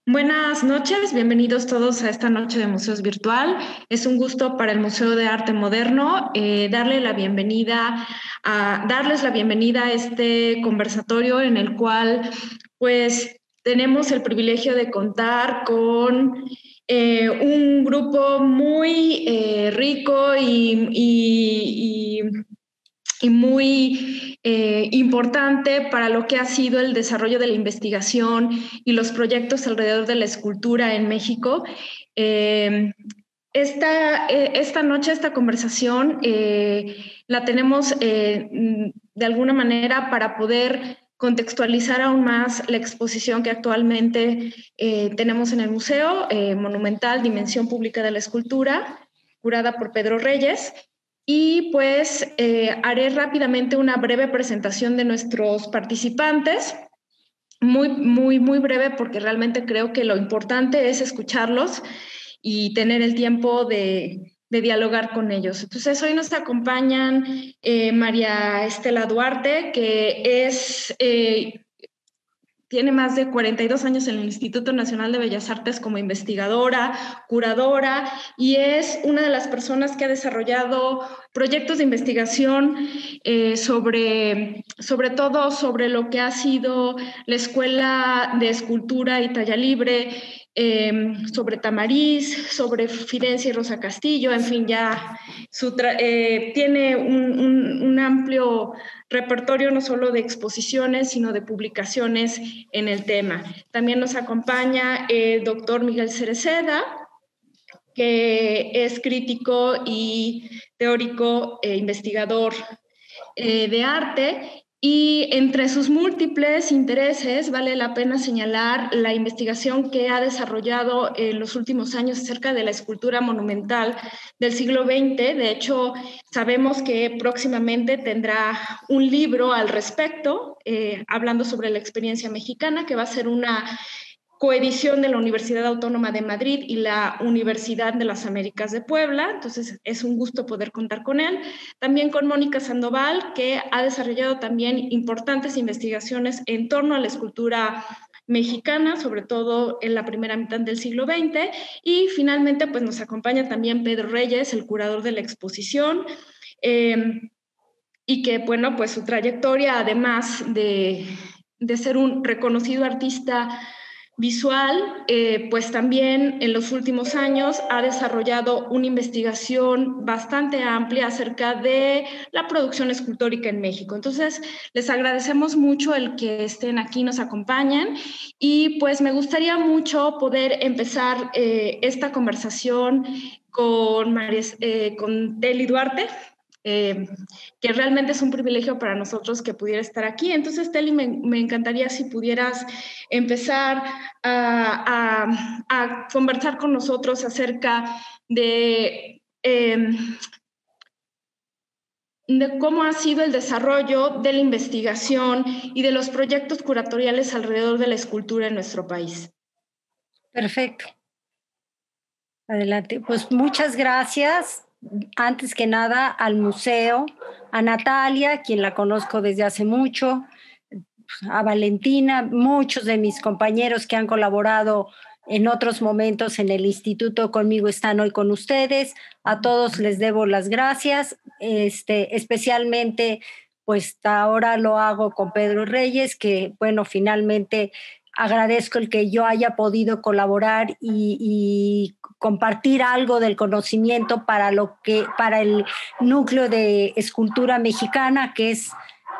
Buenas noches, bienvenidos todos a esta noche de Museos Virtual. Es un gusto para el Museo de Arte Moderno darles la bienvenida a este conversatorio en el cual pues tenemos el privilegio de contar con un grupo muy rico y muy importante para lo que ha sido el desarrollo de la investigación y los proyectos alrededor de la escultura en México. Eh, esta noche, esta conversación, la tenemos de alguna manera para poder contextualizar aún más la exposición que actualmente tenemos en el Museo Monumental Dimensión Pública de la Escultura, curada por Pedro Reyes. Y pues haré rápidamente una breve presentación de nuestros participantes, muy breve, porque realmente creo que lo importante es escucharlos y tener el tiempo de dialogar con ellos. Entonces, hoy nos acompañan María Estela Duarte, que tiene más de 42 años en el Instituto Nacional de Bellas Artes como investigadora, curadora, y es una de las personas que ha desarrollado proyectos de investigación sobre todo sobre lo que ha sido la Escuela de Escultura y Talla Libre, sobre Tamariz, sobre Fidencia y Rosa Castillo, en fin, ya tiene un amplio repertorio no solo de exposiciones, sino de publicaciones en el tema. También nos acompaña el doctor Miguel Cereceda, que es crítico y teórico e investigador de arte, y entre sus múltiples intereses vale la pena señalar la investigación que ha desarrollado en los últimos años acerca de la escultura monumental del siglo XX. De hecho, sabemos que próximamente tendrá un libro al respecto, hablando sobre la experiencia mexicana, que va a ser una coedición de la Universidad Autónoma de Madrid y la Universidad de las Américas de Puebla. Entonces es un gusto poder contar con él. También con Mónica Sandoval, que ha desarrollado también importantes investigaciones en torno a la escultura mexicana, sobre todo en la primera mitad del siglo XX. Y finalmente pues nos acompaña también Pedro Reyes, el curador de la exposición, y que, bueno, pues su trayectoria, además de ser un reconocido artista visual, pues también en los últimos años ha desarrollado una investigación bastante amplia acerca de la producción escultórica en México. Entonces, les agradecemos mucho el que estén aquí, nos acompañen, y pues me gustaría mucho poder empezar esta conversación con Teli Duarte, eh, que realmente es un privilegio para nosotros que pudiera estar aquí. Entonces, Teli, me encantaría si pudieras empezar a conversar con nosotros acerca de cómo ha sido el desarrollo de la investigación y de los proyectos curatoriales alrededor de la escultura en nuestro país. Perfecto. Adelante. Pues muchas gracias, antes que nada, al museo, a Natalia, quien la conozco desde hace mucho, a Valentina, muchos de mis compañeros que han colaborado en otros momentos en el instituto conmigo están hoy con ustedes. A todos les debo las gracias, especialmente pues ahora lo hago con Pedro Reyes, que bueno, finalmente agradezco el que yo haya podido colaborar y compartir algo del conocimiento para el núcleo de escultura mexicana, que es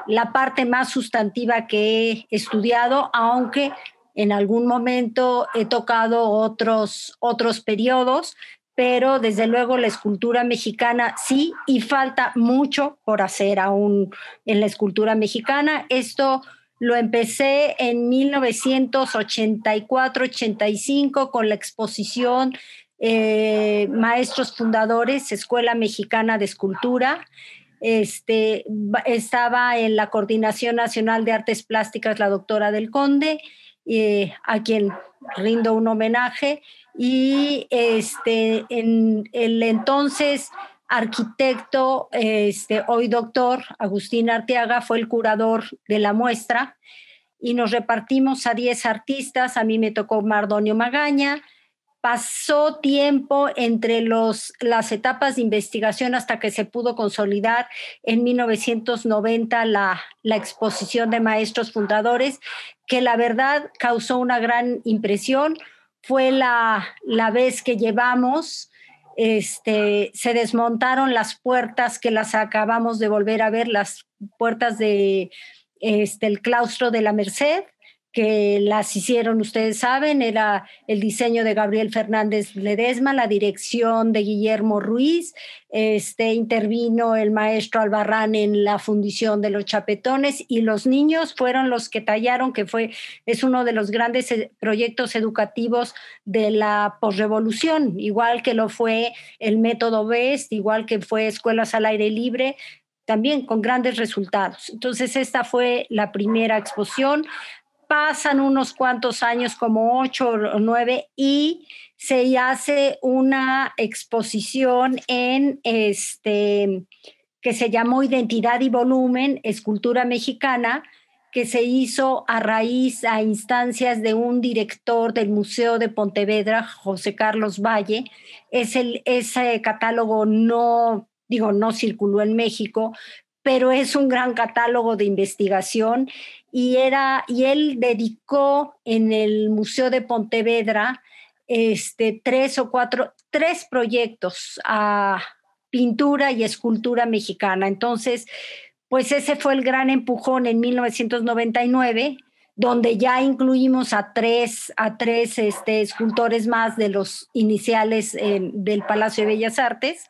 la parte más sustantiva que he estudiado, aunque en algún momento he tocado otros periodos, pero desde luego la escultura mexicana sí, y falta mucho por hacer aún en la escultura mexicana. Esto lo empecé en 1984-85 con la exposición Maestros Fundadores, Escuela Mexicana de Escultura. Estaba en la Coordinación Nacional de Artes Plásticas la doctora Del Conde, a quien rindo un homenaje, y en el entonces arquitecto, hoy doctor, Agustín Arteaga, fue el curador de la muestra, y nos repartimos a 10 artistas. A mí me tocó Mardonio Magaña. Pasó tiempo entre las etapas de investigación hasta que se pudo consolidar en 1990 la exposición de maestros fundadores, que la verdad causó una gran impresión. Fue la vez que llevamos, se desmontaron las puertas que las acabamos de volver a ver, las puertas de el claustro de la Merced, que las hicieron, ustedes saben, era el diseño de Gabriel Fernández Ledesma, la dirección de Guillermo Ruiz, intervino el maestro Albarrán en la fundición de los chapetones, y los niños fueron los que tallaron, es uno de los grandes proyectos educativos de la posrevolución, igual que lo fue el método BEST, igual que fue Escuelas al Aire Libre, también con grandes resultados. Entonces esta fue la primera exposición. Pasan unos cuantos años, como 8 o 9, y se hace una exposición que se llamó Identidad y Volumen, Escultura Mexicana, que se hizo a instancias de un director del Museo de Pontevedra, José Carlos Valle. Ese catálogo no circuló en México, pero es un gran catálogo de investigación, y él dedicó en el Museo de Pontevedra 3 proyectos a pintura y escultura mexicana. Entonces, pues ese fue el gran empujón en 1999, donde ya incluimos a tres escultores más de los iniciales del Palacio de Bellas Artes.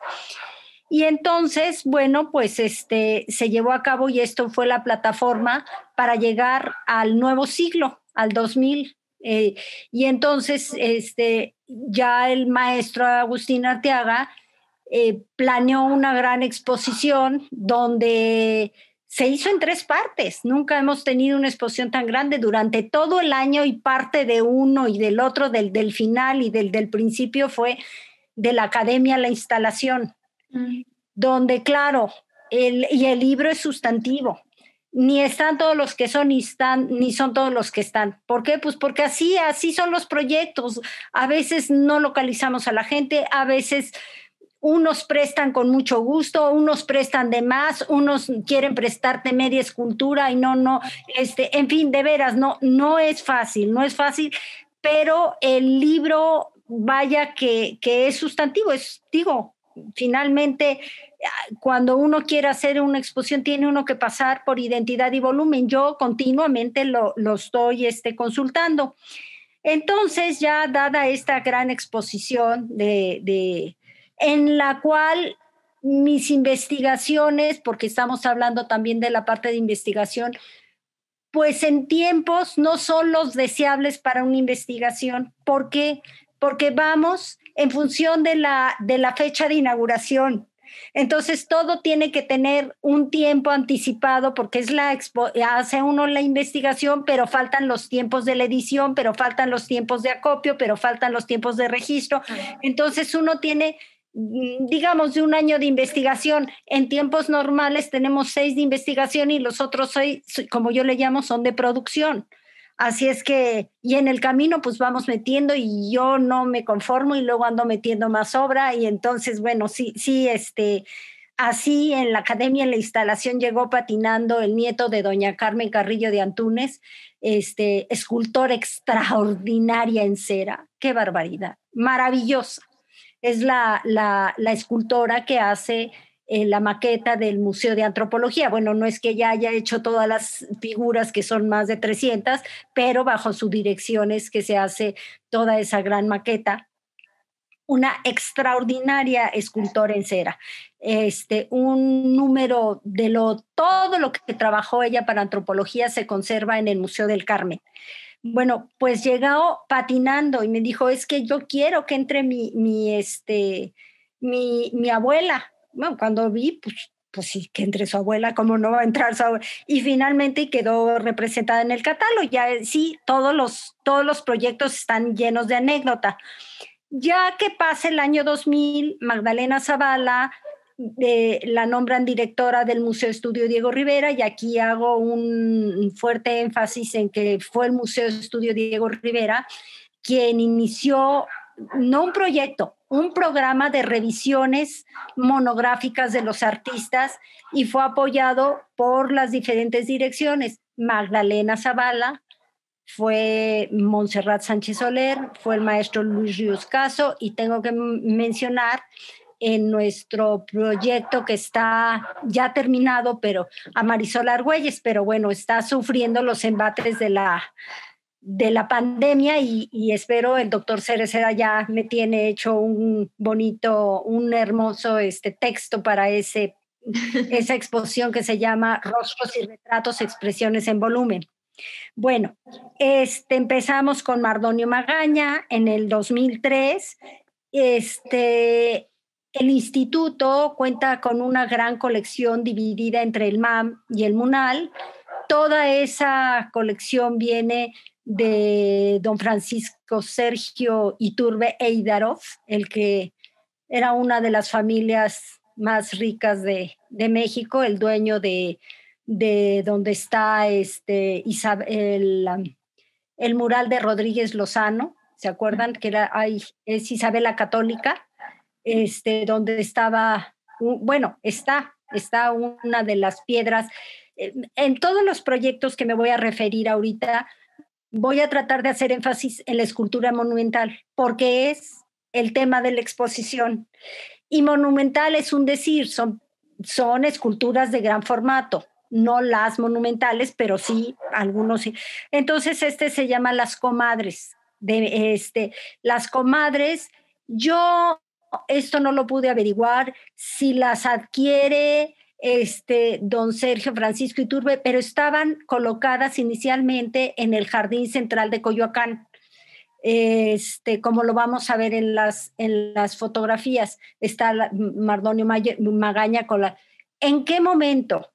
Y entonces, bueno, pues se llevó a cabo, y esto fue la plataforma para llegar al nuevo siglo, al 2000. Y entonces ya el maestro Agustín Arteaga planeó una gran exposición donde se hizo en 3 partes. Nunca hemos tenido una exposición tan grande durante todo el año, y parte de uno y del otro, del final y del principio, fue de la academia a la instalación. Donde, claro, el libro es sustantivo. Ni están todos los que son, ni son todos los que están. ¿Por qué? Pues porque así son los proyectos. A veces no localizamos a la gente, a veces unos prestan con mucho gusto, unos prestan de más, unos quieren prestarte media escultura y en fin, de veras, no es fácil, pero el libro, vaya que es sustantivo, finalmente, cuando uno quiere hacer una exposición, tiene uno que pasar por Identidad y Volumen. Yo continuamente lo estoy consultando. Entonces, ya dada esta gran exposición en la cual mis investigaciones, porque estamos hablando también de la parte de investigación, pues en tiempos no son los deseables para una investigación. ¿Por qué? Porque vamos en función de la fecha de inauguración. Entonces todo tiene que tener un tiempo anticipado, porque hace uno la investigación, pero faltan los tiempos de la edición, pero faltan los tiempos de acopio, pero faltan los tiempos de registro. Entonces uno tiene, digamos, de un año de investigación. En tiempos normales tenemos 6 de investigación, y los otros 6, como yo le llamo, son de producción. Así es que, y en el camino pues vamos metiendo, y yo no me conformo, y luego ando metiendo más obra. Y entonces, bueno, sí, así en la academia, en la instalación, llegó patinando el nieto de doña Carmen Carrillo de Antúnez, escultora extraordinaria en cera. ¡Qué barbaridad! Maravillosa. Es la escultora que hace la maqueta del Museo de Antropología. Bueno, no es que ella haya hecho todas las figuras, que son más de 300, pero bajo su dirección es que se hace toda esa gran maqueta. Una extraordinaria escultora en cera. Un número de todo lo que trabajó ella para antropología se conserva en el Museo del Carmen. Bueno, pues llegó patinando y me dijo, es que yo quiero que entre mi abuela. Bueno, cuando vi, pues sí, que entre su abuela, ¿cómo no va a entrar su abuela? Y finalmente quedó representada en el catálogo. Ya sí, todos los proyectos están llenos de anécdota. Ya que pasa el año 2000, Magdalena Zavala la nombran directora del Museo Estudio Diego Rivera, y aquí hago un fuerte énfasis en que fue el Museo Estudio Diego Rivera quien inició no un proyecto, un programa de revisiones monográficas de los artistas, y fue apoyado por las diferentes direcciones. Magdalena Zavala, fue Montserrat Sánchez Soler, fue el maestro Luis Ríos Caso, y tengo que mencionar en nuestro proyecto que está ya terminado, pero a Marisol Argüelles, pero bueno, está sufriendo los embates de la pandemia, y espero el doctor Cereceda ya me tiene hecho un bonito, un hermoso texto para esa exposición que se llama Rostros y Retratos, Expresiones en Volumen. Bueno, empezamos con Mardonio Magaña en el 2003. El instituto cuenta con una gran colección dividida entre el MAM y el MUNAL. Toda esa colección viene de don Francisco Sergio Iturbe Eidarov, el que era una de las familias más ricas de México, el dueño de donde está el mural de Rodríguez Lozano, ¿se acuerdan? Que es Isabel la Católica, donde estaba, bueno, está una de las piedras. En todos los proyectos que me voy a referir ahorita, voy a tratar de hacer énfasis en la escultura monumental, porque es el tema de la exposición. Y monumental es un decir, son esculturas de gran formato, no las monumentales, pero sí, algunos sí. Entonces, se llama Las Comadres. Las Comadres, yo esto no lo pude averiguar, si las adquiere don Sergio Francisco Iturbe, pero estaban colocadas inicialmente en el Jardín Central de Coyoacán. Como lo vamos a ver en las fotografías, está Mardonio Magaña con ¿En qué momento,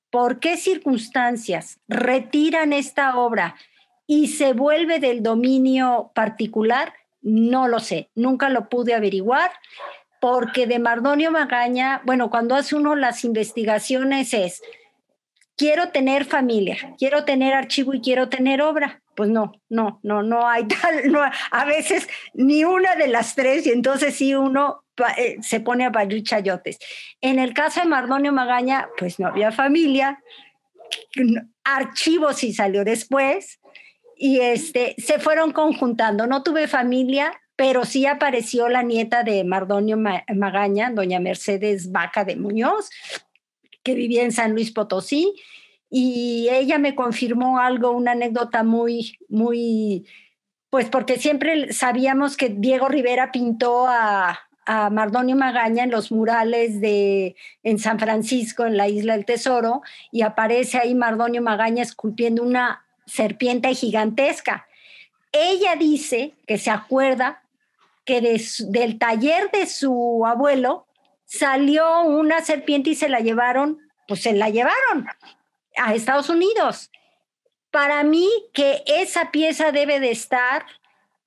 por qué circunstancias retiran esta obra y se vuelve del dominio particular? No lo sé, nunca lo pude averiguar, porque de Mardonio Magaña, bueno, cuando hace uno las investigaciones quiero tener familia, quiero tener archivo y quiero tener obra. Pues no hay tal, no, a veces ni una de las tres, y entonces sí uno se pone a parir chayotes. En el caso de Mardonio Magaña, pues no había familia, archivo sí salió después, y se fueron conjuntando. No tuve familia, pero sí apareció la nieta de Mardonio Magaña, doña Mercedes Vaca de Muñoz, que vivía en San Luis Potosí, y ella me confirmó algo, una anécdota muy, pues porque siempre sabíamos que Diego Rivera pintó a Mardonio Magaña en los murales en San Francisco, en la Isla del Tesoro, y aparece ahí Mardonio Magaña esculpiendo una serpiente gigantesca. Ella dice que se acuerda que del taller de su abuelo salió una serpiente y se la llevaron a Estados Unidos. Para mí, que esa pieza debe de estar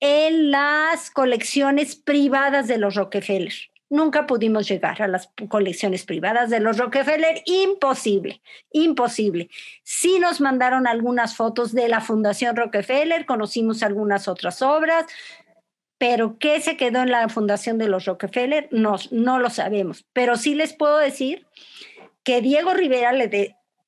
en las colecciones privadas de los Rockefeller. Nunca pudimos llegar a las colecciones privadas de los Rockefeller, imposible. Sí nos mandaron algunas fotos de la Fundación Rockefeller, conocimos algunas otras obras, pero ¿qué se quedó en la Fundación de los Rockefeller? No lo sabemos, pero sí les puedo decir que Diego Rivera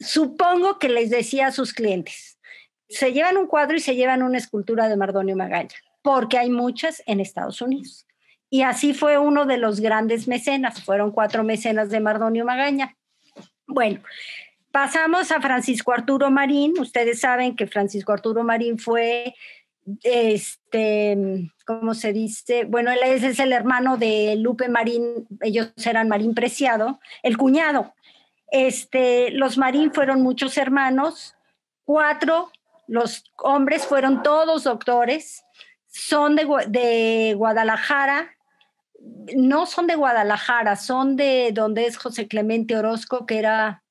supongo que les decía a sus clientes, se llevan un cuadro y se llevan una escultura de Mardonio Magaña, porque hay muchas en Estados Unidos. Y así fue uno de los grandes mecenas, fueron 4 mecenas de Mardonio Magaña. Bueno, pasamos a Francisco Arturo Marín. Ustedes saben que Francisco Arturo Marín fue, ¿cómo se dice? Bueno, él es el hermano de Lupe Marín, ellos eran Marín Preciado, el cuñado. Los Marín fueron muchos hermanos, 4, los hombres fueron todos doctores, son de Guadalajara, no son de Guadalajara, son de donde es José Clemente Orozco, que era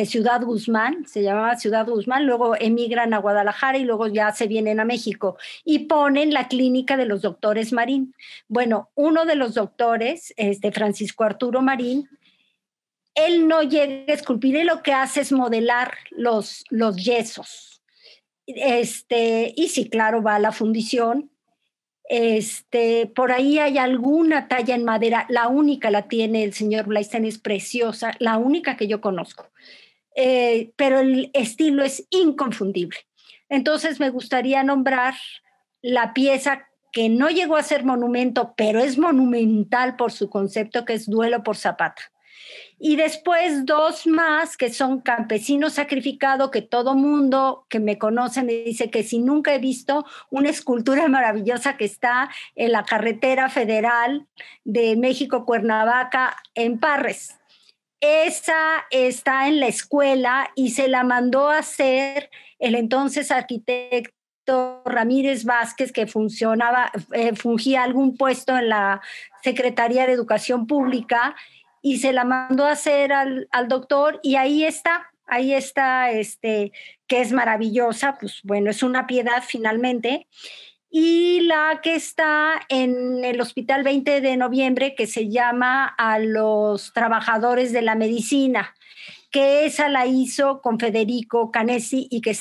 Ciudad Guzmán, se llamaba Ciudad Guzmán, luego emigran a Guadalajara y luego ya se vienen a México y ponen la clínica de los doctores Marín. Bueno, uno de los doctores, Francisco Arturo Marín, él no llega a esculpir, él lo que hace es modelar los yesos. Y sí, claro, va a la fundición. Por ahí hay alguna talla en madera, la única la tiene el señor Blaistén, es preciosa, la única que yo conozco. Pero el estilo es inconfundible. Entonces me gustaría nombrar la pieza que no llegó a ser monumento, pero es monumental por su concepto, que es Duelo por Zapata. Y después dos más que son Campesino Sacrificado, que todo mundo que me conoce me dice que si nunca he visto una escultura maravillosa que está en la carretera federal de México-Cuernavaca en Parres. Esa está en la escuela y se la mandó a hacer el entonces arquitecto Ramírez Vázquez, que fungía algún puesto en la Secretaría de Educación Pública, y se la mandó a hacer al doctor, y ahí está, que es maravillosa, pues bueno, es una piedad finalmente. Y la que está en el Hospital 20 de Noviembre, que se llama A los Trabajadores de la Medicina, que esa la hizo con Federico Canesi y que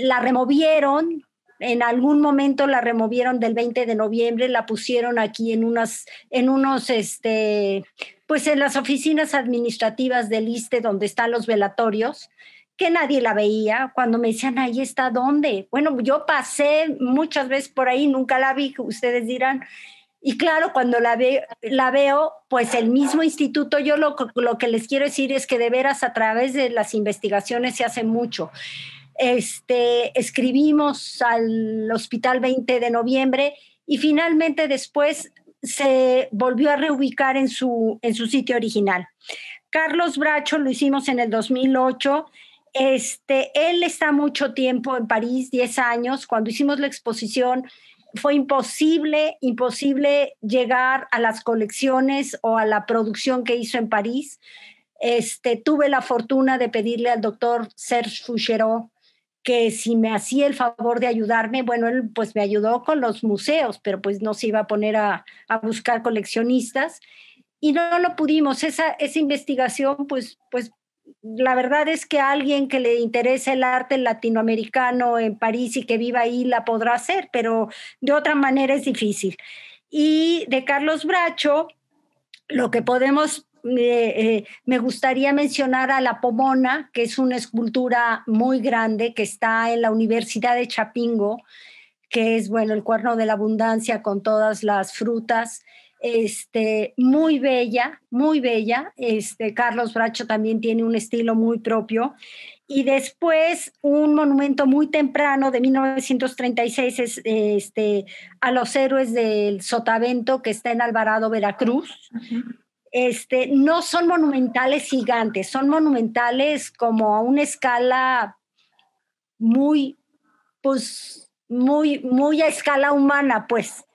la removieron, en algún momento la removieron del 20 de noviembre, la pusieron aquí pues en las oficinas administrativas del ISSSTE, donde están los velatorios, que nadie la veía. Cuando me decían, ahí está, ¿dónde? Bueno, yo pasé muchas veces por ahí, nunca la vi, ustedes dirán. Y claro, cuando la veo, pues el mismo instituto, yo lo que les quiero decir es que de veras a través de las investigaciones se hace mucho. Escribimos al Hospital 20 de Noviembre y finalmente después se volvió a reubicar en su sitio original. Carlos Bracho lo hicimos en el 2008. Él está mucho tiempo en París, 10 años. Cuando hicimos la exposición fue imposible llegar a las colecciones o a la producción que hizo en París. Tuve la fortuna de pedirle al doctor Serge Fouchereau que si me hacía el favor de ayudarme. Bueno, él pues me ayudó con los museos, pero pues no se iba a poner a buscar coleccionistas y no lo pudimos. Esa investigación, pues la verdad es que alguien que le interese el arte latinoamericano en París y que viva ahí la podrá hacer, pero de otra manera es difícil. Y de Carlos Bracho, lo que podemos... me gustaría mencionar a La Pomona, que es una escultura muy grande que está en la Universidad de Chapingo, que es, bueno, el cuerno de la abundancia con todas las frutas, muy bella, muy bella. Carlos Bracho también tiene un estilo muy propio. Y después un monumento muy temprano de 1936 es a los héroes del Sotavento, que está en Alvarado, Veracruz. Uh-huh. No son monumentales gigantes, son monumentales como a una escala muy a escala humana, pues.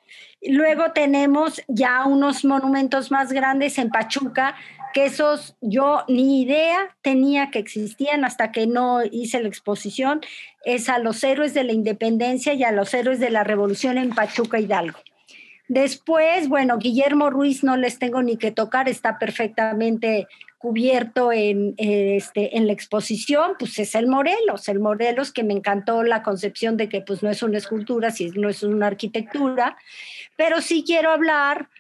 Luego tenemos ya unos monumentos más grandes en Pachuca, que esos yo ni idea tenía que existían hasta que no hice la exposición. Es a los héroes de la independencia y a los héroes de la revolución en Pachuca, Hidalgo. Después, bueno, Guillermo Ruiz no les tengo ni que tocar, está perfectamente cubierto en la exposición. Pues es el Morelos, que me encantó la concepción de que pues no es una escultura, no es una arquitectura, pero sí quiero hablar,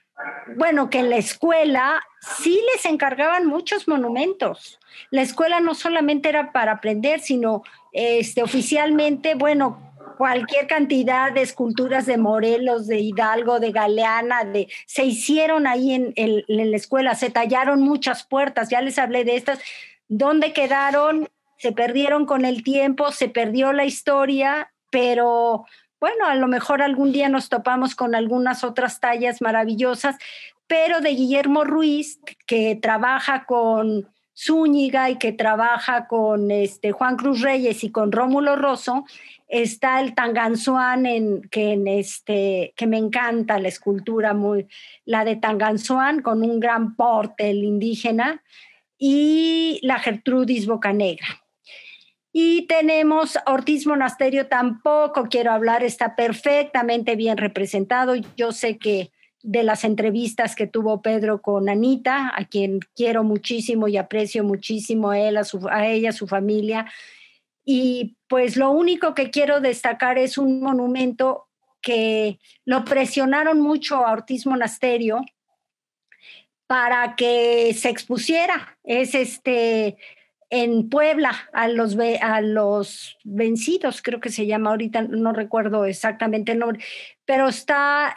bueno, que en la escuela sí les encargaban muchos monumentos. La escuela no solamente era para aprender, sino oficialmente, bueno, cualquier cantidad de esculturas de Morelos, de Hidalgo, de Galeana, se hicieron ahí en la escuela, se tallaron muchas puertas, ya les hablé de estas. ¿Dónde quedaron? Se perdieron con el tiempo, se perdió la historia, pero bueno, a lo mejor algún día nos topamos con algunas otras tallas maravillosas, pero de Guillermo Ruiz, que trabaja con Zúñiga y que trabaja con Juan Cruz Reyes y con Rómulo Rosso, está el Tanganzuán, que me encanta la escultura, la de Tanganzuán con un gran porte, el indígena. y la Gertrudis Bocanegra. Y tenemos Ortiz Monasterio, tampoco quiero hablar, está perfectamente bien representado. Yo sé que de las entrevistas que tuvo Pedro con Anita, a quien quiero muchísimo y aprecio muchísimo a él, a ella, a su familia. Y pues lo único que quiero destacar es un monumento que lo presionaron mucho a Ortiz Monasterio para que se expusiera. Es en Puebla, a los vencidos, creo que se llama ahorita, no recuerdo exactamente el nombre, pero está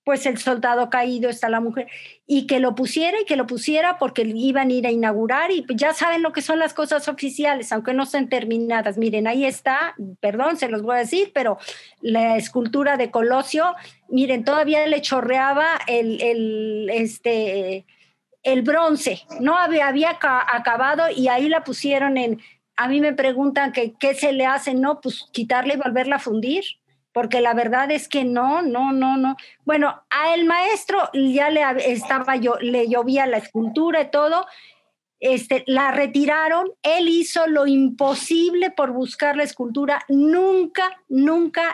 pues el soldado caído, está la mujer, y que lo pusiera porque iban a ir a inaugurar, y ya saben lo que son las cosas oficiales, aunque no estén terminadas. Miren, ahí está, perdón, se los voy a decir, pero la escultura de Colosio, miren, todavía le chorreaba el bronce, no había acabado, y ahí la pusieron a mí me preguntan que qué se le hace, no, pues quitarla y volverla a fundir, porque la verdad es que no. Bueno, a el maestro ya le llovía la escultura y todo, la retiraron, él hizo lo imposible por buscar la escultura, nunca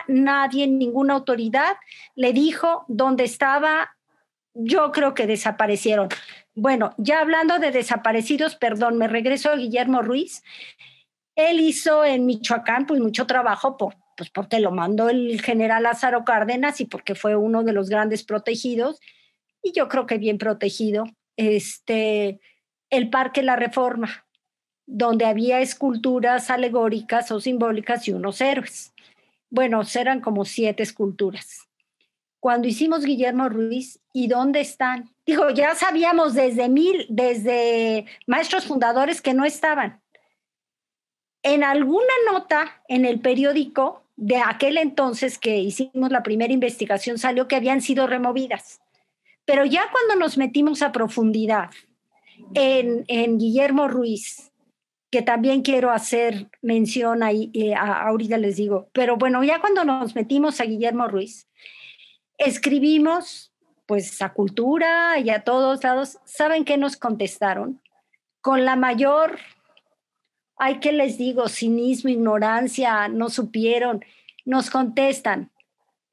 nadie, ninguna autoridad le dijo dónde estaba. Yo creo que desaparecieron. Bueno, ya hablando de desaparecidos, perdón, me regreso a Guillermo Ruiz. Él hizo en Michoacán pues mucho trabajo pues porque lo mandó el general Lázaro Cárdenas y porque fue uno de los grandes protegidos, y yo creo que bien protegido, el Parque La Reforma, donde había esculturas alegóricas o simbólicas y unos héroes. Bueno, eran como 7 esculturas. Cuando hicimos Guillermo Ruiz, ¿y dónde están? Digo, ya sabíamos desde maestros fundadores que no estaban. En alguna nota en el periódico de aquel entonces que hicimos la primera investigación salió que habían sido removidas. Pero ya cuando nos metimos a profundidad en Guillermo Ruiz, que también quiero hacer mención ahí, ahorita les digo, pero bueno, ya cuando nos metimos a Guillermo Ruiz, escribimos pues a Cultura y a todos lados. ¿Saben qué nos contestaron? Con la mayor, ¿qué les digo? Cinismo, ignorancia, no supieron. Nos contestan,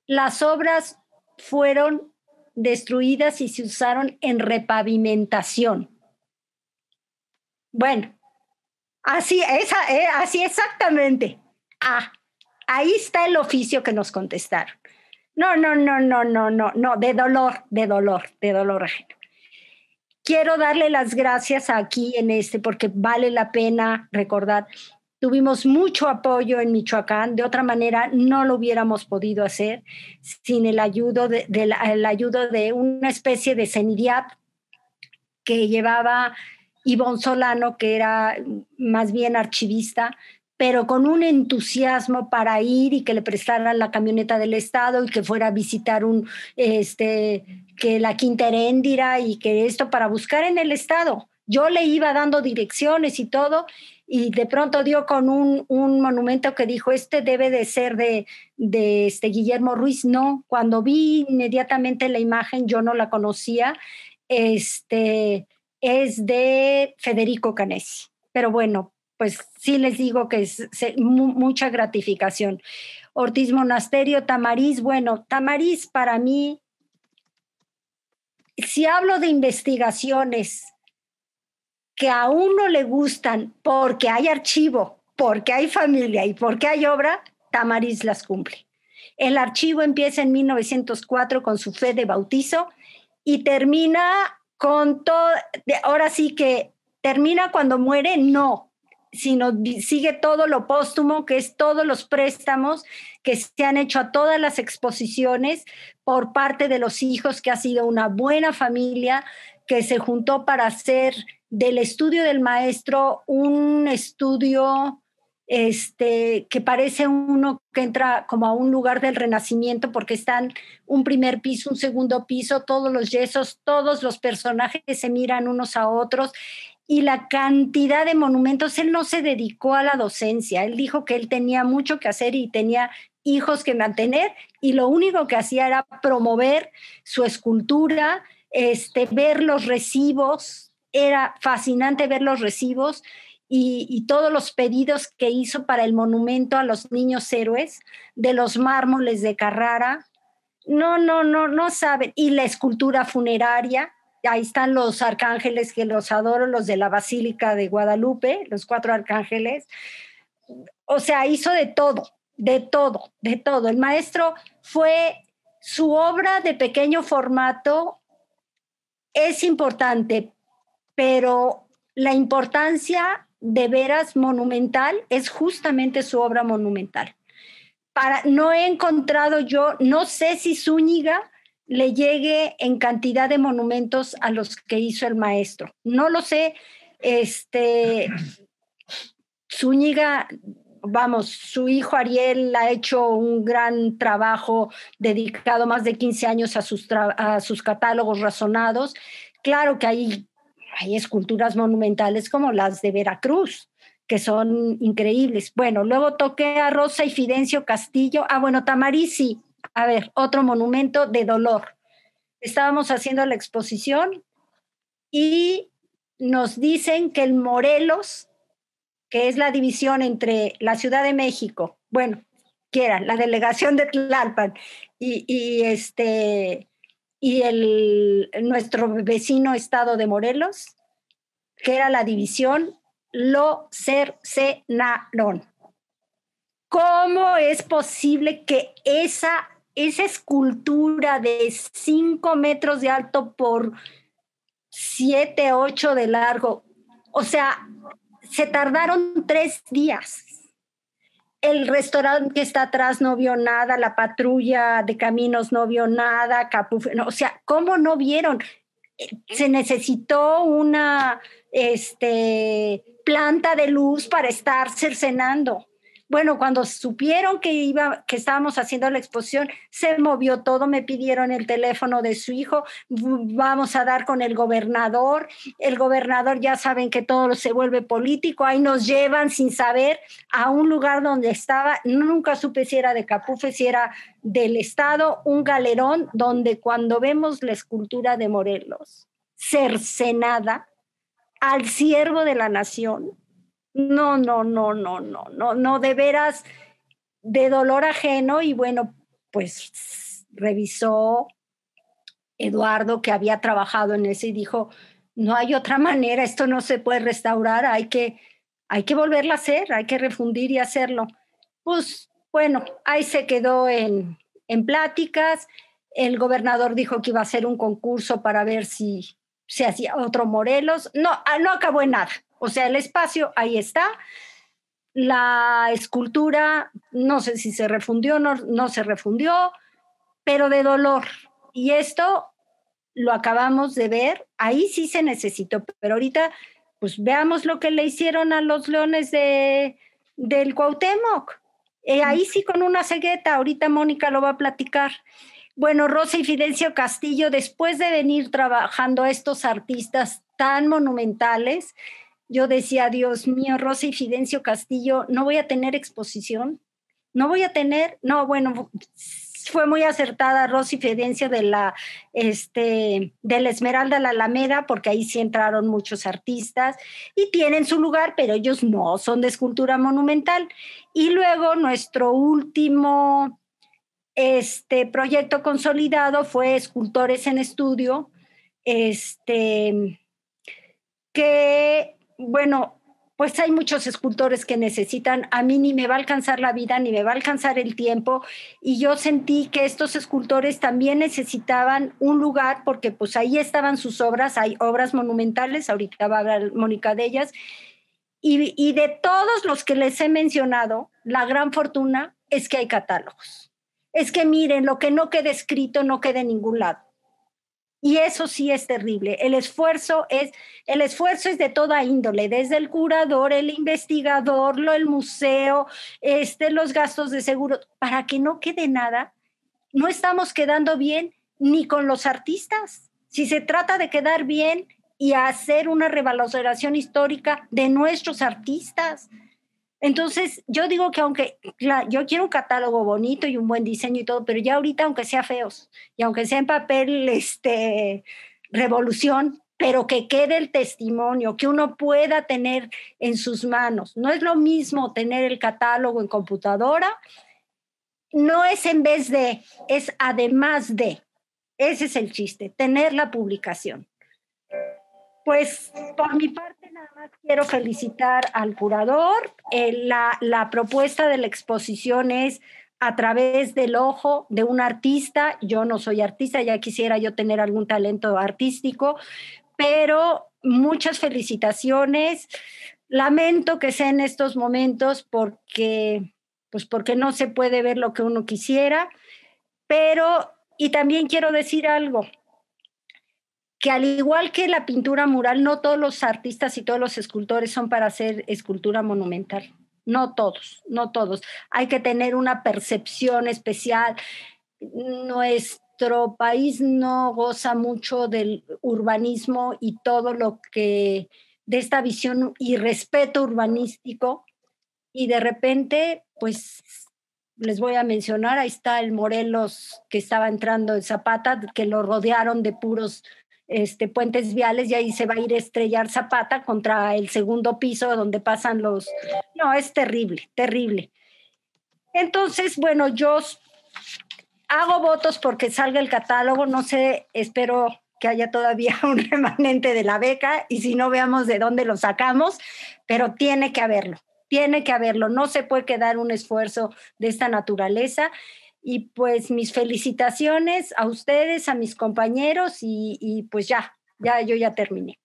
las obras fueron destruidas y se usaron en repavimentación. Bueno, así exactamente. Ahí está el oficio que nos contestaron. No, de dolor ajeno. Quiero darle las gracias aquí porque vale la pena recordar. Tuvimos mucho apoyo en Michoacán, de otra manera no lo hubiéramos podido hacer sin el ayuda de una especie de CENIDIAP que llevaba Ivonne Solano, que era más bien archivista, pero con un entusiasmo para ir y que le prestaran la camioneta del Estado y que fuera a visitar que la Quinta Heréndira y que esto para buscar en el Estado. Yo le iba dando direcciones y todo, y de pronto dio con un monumento que dijo, debe de ser de Guillermo Ruiz. No, cuando vi inmediatamente la imagen, yo no la conocía, es de Federico Canesi. Pero bueno, pues sí les digo que es mucha gratificación. Ortiz Monasterio, Tamariz, bueno, Tamariz para mí, si hablo de investigaciones que a uno le gustan porque hay archivo, porque hay familia y porque hay obra, Tamariz las cumple. El archivo empieza en 1904 con su fe de bautizo y termina con todo, ahora sí que termina cuando muere, no, sino sigue todo lo póstumo, que es todos los préstamos que se han hecho a todas las exposiciones por parte de los hijos, que ha sido una buena familia que se juntó para hacer del estudio del maestro un estudio que parece uno que entra como a un lugar del Renacimiento, porque están un primer piso, un segundo piso, todos los yesos, todos los personajes se miran unos a otros, y la cantidad de monumentos. Él no se dedicó a la docencia, él dijo que él tenía mucho que hacer y tenía hijos que mantener, y lo único que hacía era promover su escultura, ver los recibos, era fascinante ver los recibos y todos los pedidos que hizo para el monumento a los niños héroes de los mármoles de Carrara. No saben. Y la escultura funeraria, ahí están los arcángeles que los adoro, los de la Basílica de Guadalupe, los 4 arcángeles. O sea, hizo de todo, de todo, de todo. El maestro fue, su obra de pequeño formato es importante, pero la importancia de veras monumental es justamente su obra monumental. No he encontrado yo, no sé si Zúñiga le llegue en cantidad de monumentos a los que hizo el maestro. No lo sé. Zúñiga, vamos, su hijo Ariel ha hecho un gran trabajo dedicado más de 15 años a sus catálogos razonados. Claro que hay esculturas monumentales como las de Veracruz, que son increíbles. Bueno, luego toqué a Rosa y Fidencio Castillo. Bueno, Tamariz sí. A ver, otro monumento de dolor. Estábamos haciendo la exposición y nos dicen que el Morelos, que es la división entre la Ciudad de México, bueno, que era la delegación de Tlalpan y nuestro vecino estado de Morelos, que era la división, lo cercenaron. ¿Cómo es posible que esa escultura de 5 metros de alto por 7, 8 de largo, o sea, se tardaron 3 días? El restaurante que está atrás no vio nada, la patrulla de caminos no vio nada, o sea, ¿cómo no vieron? Se necesitó una planta de luz para estar cercenando. Bueno, cuando supieron que estábamos haciendo la exposición, se movió todo, me pidieron el teléfono de su hijo, vamos a dar con el gobernador ya saben que todo se vuelve político, ahí nos llevan sin saber a un lugar donde estaba, nunca supe si era de Capufe, si era del estado, un galerón donde cuando vemos la escultura de Morelos cercenada al siervo de la nación, no, de veras, de dolor ajeno. Y bueno, pues revisó Eduardo, que había trabajado en ese, y dijo, no hay otra manera, esto no se puede restaurar, hay que volverlo a hacer, hay que refundir y hacerlo. Pues bueno, ahí se quedó en pláticas. El gobernador dijo que iba a hacer un concurso para ver si se hacía otro Morelos. No acabó en nada. O sea, el espacio ahí está. La escultura, no sé si se refundió, no se refundió, pero de dolor. Y esto lo acabamos de ver, ahí sí se necesitó, pero ahorita, pues veamos lo que le hicieron a los Leones del Cuauhtémoc. Ahí sí con una cegueta, ahorita Mónica lo va a platicar. Bueno, Rosa y Fidencio Castillo, después de venir trabajando a estos artistas tan monumentales, yo decía, Dios mío, Rosa y Fidencio Castillo, no voy a tener exposición, fue muy acertada Rosa y Fidencio de la Esmeralda a la Alameda, porque ahí sí entraron muchos artistas y tienen su lugar, pero ellos no son de escultura monumental. Y luego nuestro último proyecto consolidado fue Escultores en Estudio, que, bueno, pues hay muchos escultores que necesitan, a mí ni me va a alcanzar la vida, ni me va a alcanzar el tiempo, y yo sentí que estos escultores también necesitaban un lugar, porque pues ahí estaban sus obras, hay obras monumentales, ahorita va a hablar Mónica de ellas, y de todos los que les he mencionado, la gran fortuna es que hay catálogos. Es que miren, lo que no quede escrito no queda en ningún lado. Y eso sí es terrible. El esfuerzo es de toda índole, desde el curador, el investigador, el museo, los gastos de seguro, para que no quede nada. No estamos quedando bien ni con los artistas. Si se trata de quedar bien y hacer una revaloración histórica de nuestros artistas. Entonces, yo digo que yo quiero un catálogo bonito y un buen diseño y todo, pero ya ahorita, aunque sea feos y aunque sea en papel revolución, pero que quede el testimonio, que uno pueda tener en sus manos. No es lo mismo tener el catálogo en computadora, no es en vez de, es además de. Ese es el chiste, tener la publicación. Pues por mi parte nada más quiero felicitar al curador. La propuesta de la exposición es a través del ojo de un artista. Yo no soy artista, ya quisiera yo tener algún talento artístico, pero muchas felicitaciones. Lamento que sea en estos momentos porque no se puede ver lo que uno quisiera, pero, y también quiero decir algo, que al igual que la pintura mural, no todos los artistas y todos los escultores son para hacer escultura monumental. No todos, no todos. Hay que tener una percepción especial. Nuestro país no goza mucho del urbanismo y todo lo que, de esta visión y respeto urbanístico, y de repente, pues les voy a mencionar, ahí está el Morelos que estaba entrando en Zapata, que lo rodearon de puros puentes viales, y ahí se va a ir a estrellar Zapata contra el segundo piso donde pasan los... No, es terrible, terrible. Entonces, bueno, yo hago votos porque salga el catálogo, no sé, espero que haya todavía un remanente de la beca, y si no, veamos de dónde lo sacamos, pero tiene que haberlo. Tiene que haberlo, no se puede quedar un esfuerzo de esta naturaleza. Y pues mis felicitaciones a ustedes, a mis compañeros, y pues yo ya terminé.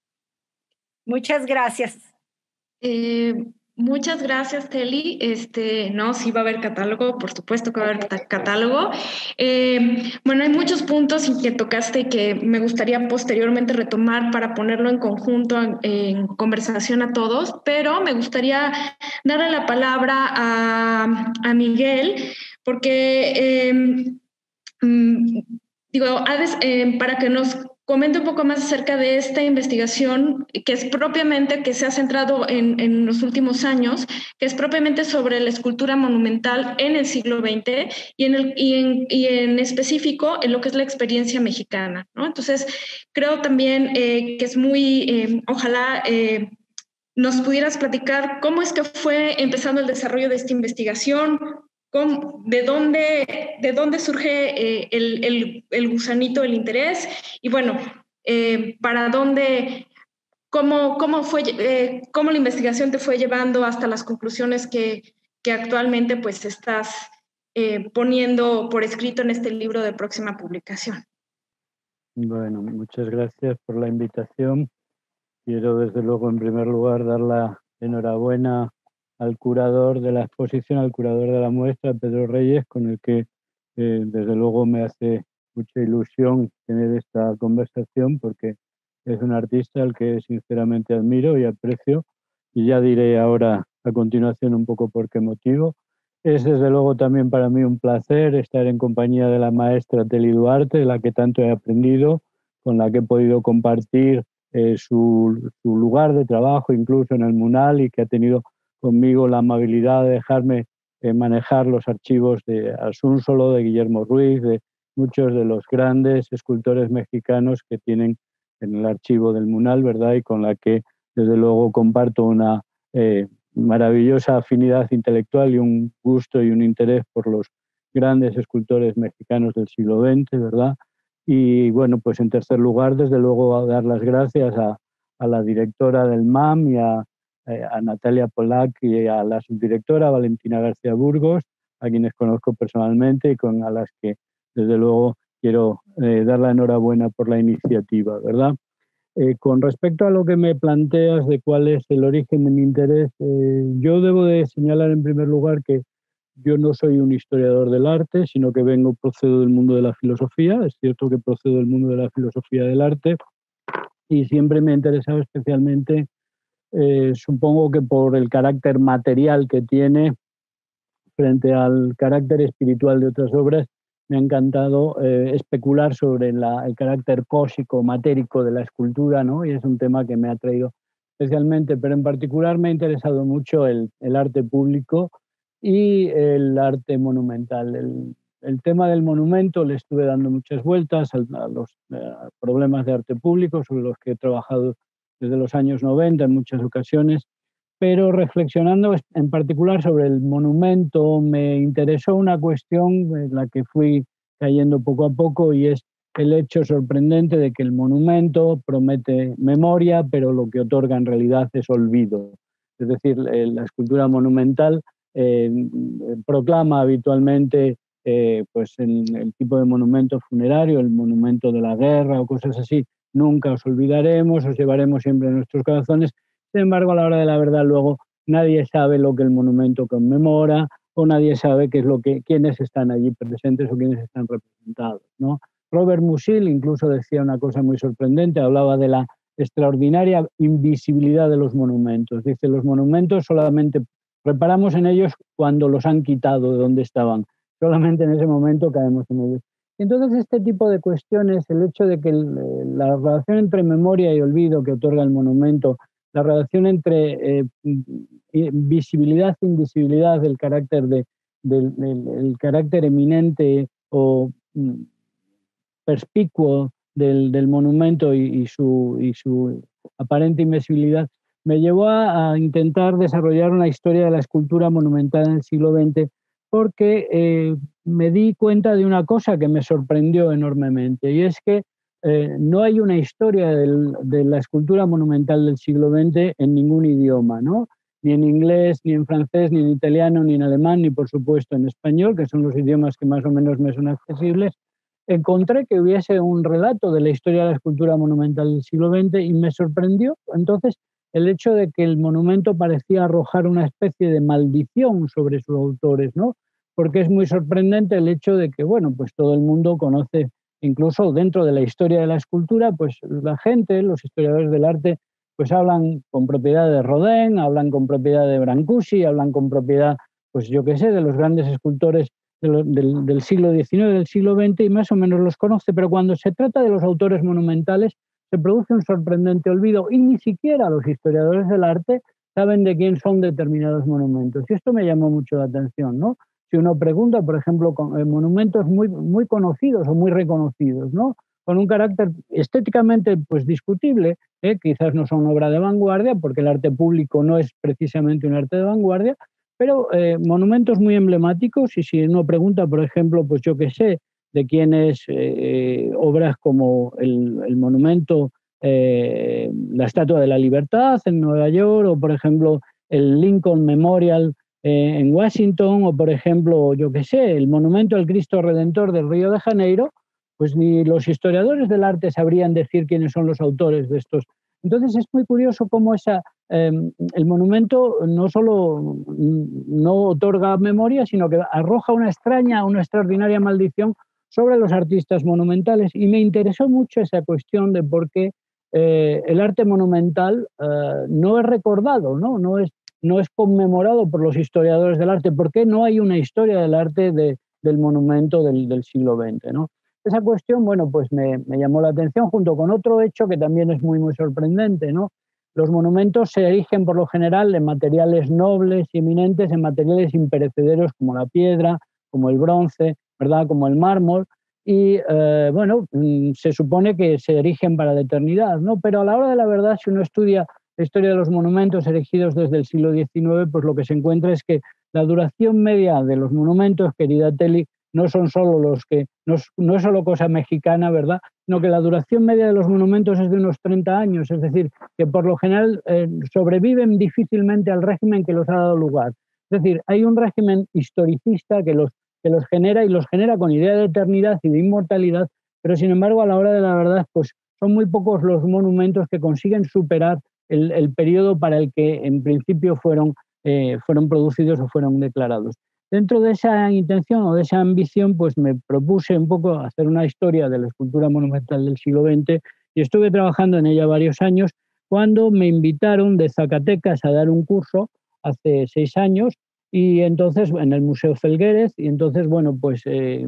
Muchas gracias. Muchas gracias, Teli. No, sí va a haber catálogo, por supuesto que va a haber catálogo. Bueno, hay muchos puntos que tocaste que me gustaría posteriormente retomar para ponerlo en conjunto, en conversación a todos, pero me gustaría darle la palabra a Miguel, porque para que nos comente un poco más acerca de esta investigación que es propiamente, que se ha centrado en los últimos años, que es propiamente sobre la escultura monumental en el siglo XX y en específico en lo que es la experiencia mexicana, ¿no? Entonces, creo también que es muy, ojalá nos pudieras platicar cómo es que fue empezando el desarrollo de esta investigación. ¿De dónde surge el gusanito, el interés? Y bueno, ¿para dónde, cómo la investigación te fue llevando hasta las conclusiones que actualmente pues estás poniendo por escrito en este libro de próxima publicación? Bueno, muchas gracias por la invitación. Quiero desde luego en primer lugar dar la enhorabuena al curador de la exposición, al curador de la muestra, Pedro Reyes, con el que desde luego me hace mucha ilusión tener esta conversación, porque es un artista al que sinceramente admiro y aprecio, y ya diré ahora a continuación un poco por qué motivo. Es desde luego también para mí un placer estar en compañía de la maestra Teli Duarte, de la que tanto he aprendido, con la que he podido compartir su lugar de trabajo incluso en el MUNAL, y que ha tenido conmigo la amabilidad de dejarme manejar los archivos de Asúnzolo, de Guillermo Ruiz, de muchos de los grandes escultores mexicanos que tienen en el archivo del MUNAL, ¿verdad? Y con la que desde luego comparto una maravillosa afinidad intelectual y un gusto y un interés por los grandes escultores mexicanos del siglo XX, ¿verdad? Y bueno, pues en tercer lugar, desde luego, a dar las gracias a la directora del MAM y a Natalia Polak, y a la subdirectora Valentina García Burgos, a quienes conozco personalmente y a las que desde luego quiero dar la enhorabuena por la iniciativa, ¿verdad? Con respecto a lo que me planteas de cuál es el origen de mi interés, yo debo de señalar en primer lugar que yo no soy un historiador del arte, sino que procedo del mundo de la filosofía. Es cierto que procedo del mundo de la filosofía del arte, y siempre me ha interesado especialmente, supongo que por el carácter material que tiene frente al carácter espiritual de otras obras, me ha encantado especular sobre el carácter cósico, matérico de la escultura, ¿no? Y es un tema que me ha atraído especialmente, pero en particular me ha interesado mucho el arte público y el arte monumental. el tema del monumento le estuve dando muchas vueltas a los problemas de arte público sobre los que he trabajado desde los años 90 en muchas ocasiones, pero reflexionando en particular sobre el monumento me interesó una cuestión en la que fui cayendo poco a poco, y es el hecho sorprendente de que el monumento promete memoria, pero lo que otorga en realidad es olvido. Es decir, la escultura monumental proclama habitualmente pues en el tipo de monumento funerario, el monumento de la guerra o cosas así: nunca os olvidaremos, os llevaremos siempre en nuestros corazones. Sin embargo, a la hora de la verdad, luego nadie sabe lo que el monumento conmemora, o nadie sabe qué es quiénes están allí presentes o quiénes están representados, ¿no? Robert Musil incluso decía una cosa muy sorprendente, hablaba de la extraordinaria invisibilidad de los monumentos. Dice, los monumentos solamente reparamos en ellos cuando los han quitado de donde estaban. Solamente en ese momento caemos en ellos. Entonces, este tipo de cuestiones, el hecho de que la relación entre memoria y olvido que otorga el monumento, la relación entre visibilidad e invisibilidad del carácter del carácter eminente o perspicuo del monumento y su aparente invisibilidad, me llevó a intentar desarrollar una historia de la escultura monumental en el siglo XX, porque me di cuenta de una cosa que me sorprendió enormemente, y es que no hay una historia de la escultura monumental del siglo XX en ningún idioma, ¿no? Ni en inglés, ni en francés, ni en italiano, ni en alemán, ni por supuesto en español, que son los idiomas que más o menos me son accesibles. Encontré que hubiese un relato de la historia de la escultura monumental del siglo XX y me sorprendió entonces el hecho de que el monumento parecía arrojar una especie de maldición sobre sus autores, ¿no? Porque es muy sorprendente el hecho de que, bueno, pues todo el mundo conoce, incluso dentro de la historia de la escultura, pues la gente, los historiadores del arte, pues hablan con propiedad de Rodin, hablan con propiedad de Brancusi, hablan con propiedad, pues yo qué sé, de los grandes escultores del siglo XIX, del siglo XX, y más o menos los conoce, pero cuando se trata de los autores monumentales se produce un sorprendente olvido, y ni siquiera los historiadores del arte saben de quién son determinados monumentos. Y esto me llamó mucho la atención, ¿no? Si uno pregunta, por ejemplo, con monumentos muy conocidos o muy reconocidos, ¿no? Con un carácter estéticamente pues discutible, quizás no son obra de vanguardia, porque el arte público no es precisamente un arte de vanguardia, pero monumentos muy emblemáticos. Y si uno pregunta, por ejemplo, pues yo qué sé, de quiénes obras como el monumento, la Estatua de la Libertad en Nueva York, o por ejemplo el Lincoln Memorial en Washington, o por ejemplo, yo qué sé, el monumento al Cristo Redentor del Río de Janeiro, pues ni los historiadores del arte sabrían decir quiénes son los autores de estos. Entonces es muy curioso cómo el monumento no solo no otorga memoria, sino que arroja una extraordinaria maldición sobre los artistas monumentales. Y me interesó mucho esa cuestión de por qué el arte monumental no es recordado, ¿no? No es conmemorado por los historiadores del arte. ¿Por qué no hay una historia del arte del monumento del siglo XX, ¿no? Esa cuestión, bueno, pues me llamó la atención, junto con otro hecho que también es muy sorprendente, ¿no? Los monumentos se erigen por lo general en materiales nobles y eminentes, en materiales imperecederos como la piedra, como el bronce, ¿verdad?, como el mármol, y bueno, se supone que se erigen para la eternidad, ¿no? Pero a la hora de la verdad, si uno estudia la historia de los monumentos erigidos desde el siglo XIX, pues lo que se encuentra es que la duración media de los monumentos, querida Teli, no son solo no es solo cosa mexicana, ¿verdad?, sino que la duración media de los monumentos es de unos 30 años, es decir, que por lo general sobreviven difícilmente al régimen que los ha dado lugar. Es decir, hay un régimen historicista que los genera, y los genera con idea de eternidad y de inmortalidad, pero sin embargo a la hora de la verdad pues son muy pocos los monumentos que consiguen superar el periodo para el que en principio fueron producidos o fueron declarados. Dentro de esa intención o de esa ambición, pues me propuse un poco hacer una historia de la escultura monumental del siglo XX, y estuve trabajando en ella varios años, cuando me invitaron de Zacatecas a dar un curso hace 6 años, y entonces en el Museo Felguérez, y entonces, bueno, pues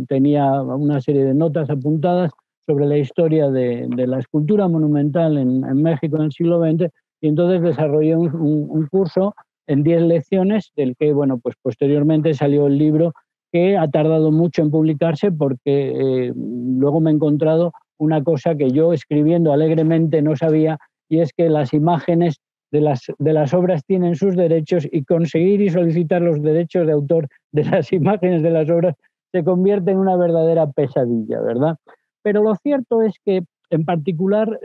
tenía una serie de notas apuntadas sobre la historia de la escultura monumental en México en el siglo XX, y entonces desarrollé un curso en 10 lecciones, del que, bueno, pues posteriormente salió el libro que ha tardado mucho en publicarse porque luego me he encontrado una cosa que yo escribiendo alegremente no sabía, y es que las imágenes de las obras tienen sus derechos, y conseguir y solicitar los derechos de autor de las imágenes de las obras se convierte en una verdadera pesadilla, ¿verdad? Pero lo cierto es que, en particular,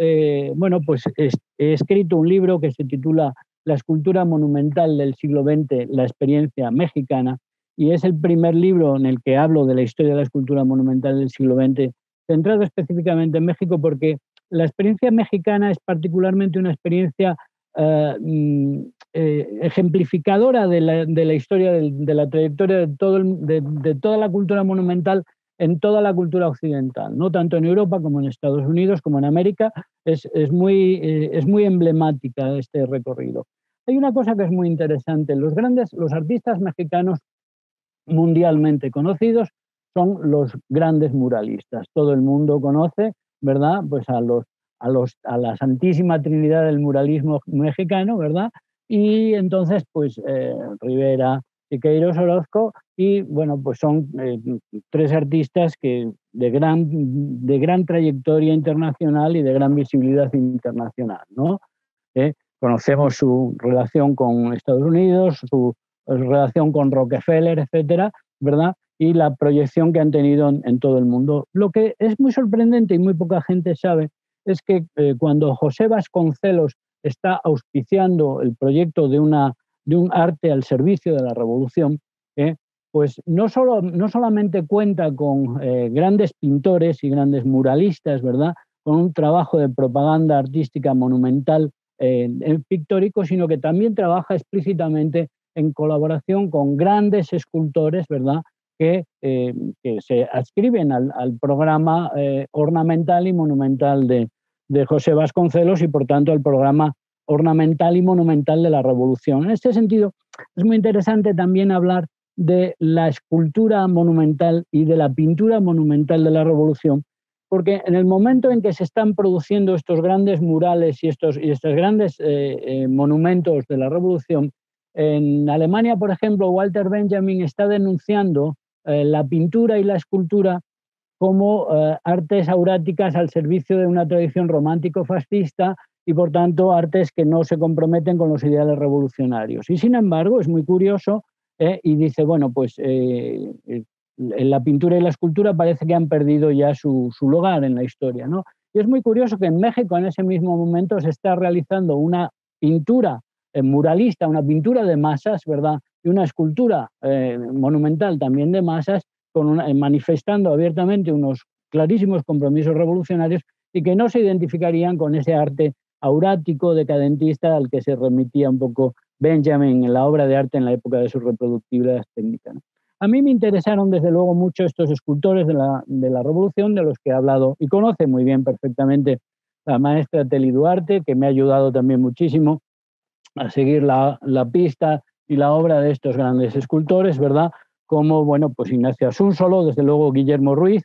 bueno, pues he escrito un libro que se titula La escultura monumental del siglo XX, la experiencia mexicana, y es el primer libro en el que hablo de la historia de la escultura monumental del siglo XX, centrado específicamente en México, porque la experiencia mexicana es particularmente una experiencia ejemplificadora de la historia, de la trayectoria de toda la cultura monumental en toda la cultura occidental, no tanto en Europa como en Estados Unidos, como en América. Es muy emblemática este recorrido. Hay una cosa que es muy interesante. Los artistas mexicanos mundialmente conocidos son los grandes muralistas. Todo el mundo conoce, ¿verdad?, pues a la Santísima Trinidad del muralismo mexicano, ¿verdad? Y entonces, pues Rivera, Siqueiros, Orozco, y bueno, pues son tres artistas que de gran trayectoria internacional y de gran visibilidad internacional, ¿no? Conocemos su relación con Estados Unidos, su relación con Rockefeller, etcétera, ¿verdad? Y la proyección que han tenido en todo el mundo. Lo que es muy sorprendente y muy poca gente sabe es que cuando José Vasconcelos está auspiciando el proyecto de un arte al servicio de la revolución, pues no solamente cuenta con grandes pintores y grandes muralistas, ¿verdad?, con un trabajo de propaganda artística monumental pictórico, sino que también trabaja explícitamente en colaboración con grandes escultores, ¿verdad?, que se adscriben al programa ornamental y monumental de José Vasconcelos, y por tanto al programa ornamental y monumental de la Revolución. En este sentido, es muy interesante también hablar de la escultura monumental y de la pintura monumental de la Revolución, porque en el momento en que se están produciendo estos grandes murales y estos grandes monumentos de la Revolución, en Alemania, por ejemplo, Walter Benjamin está denunciando la pintura y la escultura como artes auráticas al servicio de una tradición romántico-fascista, y por tanto artes que no se comprometen con los ideales revolucionarios. Y sin embargo, es muy curioso, y dice, bueno, pues la pintura y la escultura parece que han perdido ya su lugar en la historia, ¿no? Y es muy curioso que en México en ese mismo momento se está realizando una pintura muralista, una pintura de masas, ¿verdad?, y una escultura monumental también de masas, manifestando abiertamente unos clarísimos compromisos revolucionarios, y que no se identificarían con ese arte aurático, decadentista, al que se remitía un poco Benjamin en la obra de arte en la época de su reproductividad técnica, ¿no? A mí me interesaron desde luego mucho estos escultores de la Revolución, de los que he hablado, y conoce muy bien perfectamente la maestra Teli Duarte, que me ha ayudado también muchísimo a seguir la pista y la obra de estos grandes escultores, ¿verdad?, como, bueno, pues Ignacio Asúnsolo, desde luego Guillermo Ruiz,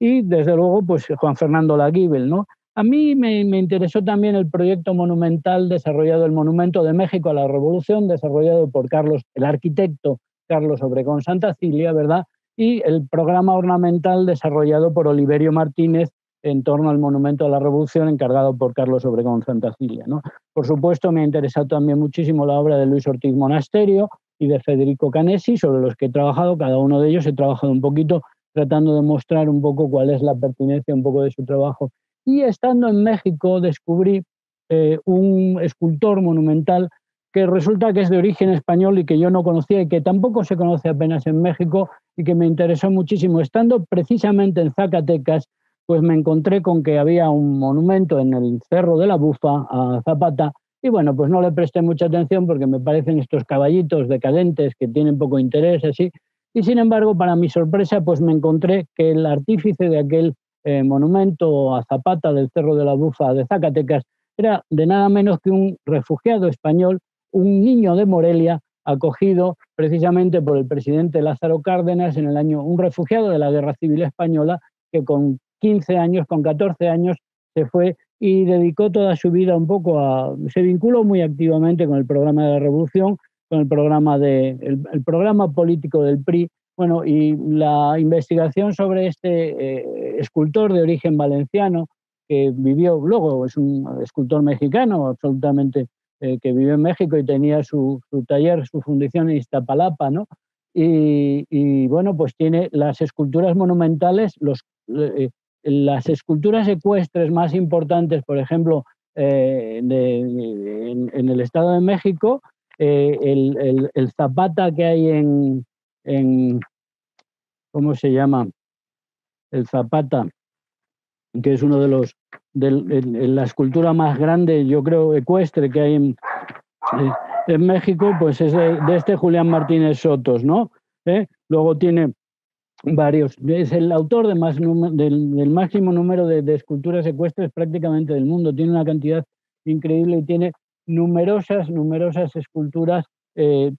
y desde luego pues Juan Fernando Laguibel, ¿no? A mí me interesó también el proyecto monumental desarrollado, el Monumento de México a la Revolución, desarrollado por el arquitecto Carlos Obregón Santacilia, ¿verdad?, y el programa ornamental desarrollado por Oliverio Martínez en torno al Monumento a la Revolución, encargado por Carlos Obregón Santacilia, ¿no? Por supuesto, me ha interesado también muchísimo la obra de Luis Ortiz Monasterio y de Federico Canesi, sobre los que he trabajado. Cada uno de ellos he trabajado un poquito, tratando de mostrar un poco cuál es la pertinencia un poco de su trabajo. Y estando en México descubrí un escultor monumental que resulta que es de origen español y que yo no conocía, y que tampoco se conoce apenas en México, y que me interesó muchísimo. Estando precisamente en Zacatecas, pues me encontré con que había un monumento en el Cerro de la Bufa a Zapata, y bueno, pues no le presté mucha atención porque me parecen estos caballitos decadentes que tienen poco interés, así. Y sin embargo, para mi sorpresa, pues me encontré que el artífice de aquel monumento a Zapata del Cerro de la Bufa de Zacatecas era de nada menos que un refugiado español, un niño de Morelia, acogido precisamente por el presidente Lázaro Cárdenas en el año, un refugiado de la Guerra Civil Española, que con 15 años, con 14 años, se fue y dedicó toda su vida un poco se vinculó muy activamente con el programa de la Revolución, con el programa político del PRI, Bueno, y la investigación sobre este escultor de origen valenciano, que vivió luego, es un escultor mexicano absolutamente, que vivió en México y tenía su taller, su fundición en Iztapalapa, ¿no? Y bueno, pues tiene las esculturas monumentales, las esculturas ecuestres más importantes, por ejemplo, en el Estado de México, el Zapata que hay en ¿cómo se llama? El Zapata, que es uno de los, la escultura más grande, yo creo, ecuestre que hay en México, pues es de este Julián Martínez Sotos, ¿no? Luego tiene varios, es el autor de del máximo número de esculturas ecuestres prácticamente del mundo, tiene una cantidad increíble y tiene numerosas esculturas,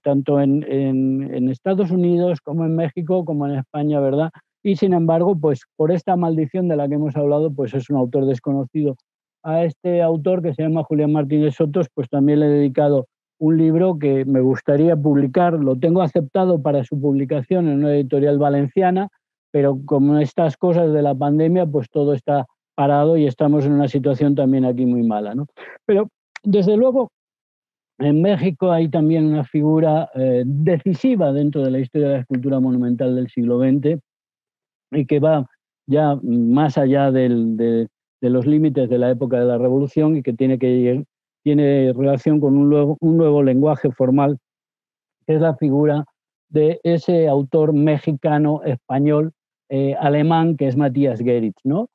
tanto en Estados Unidos como en México como en España, ¿verdad? Y sin embargo, pues por esta maldición de la que hemos hablado, pues es un autor desconocido. A este autor, que se llama Julián Martínez Sotos, pues también le he dedicado un libro que me gustaría publicar, lo tengo aceptado para su publicación en una editorial valenciana, pero como estas cosas de la pandemia, pues todo está parado y estamos en una situación también aquí muy mala, ¿no? Pero desde luego en México hay también una figura decisiva dentro de la historia de la escultura monumental del siglo XX y que va ya más allá de los límites de la época de la Revolución y que tiene relación con un nuevo lenguaje formal, que es la figura de ese autor mexicano-español alemán que es Matías Geritz, ¿no?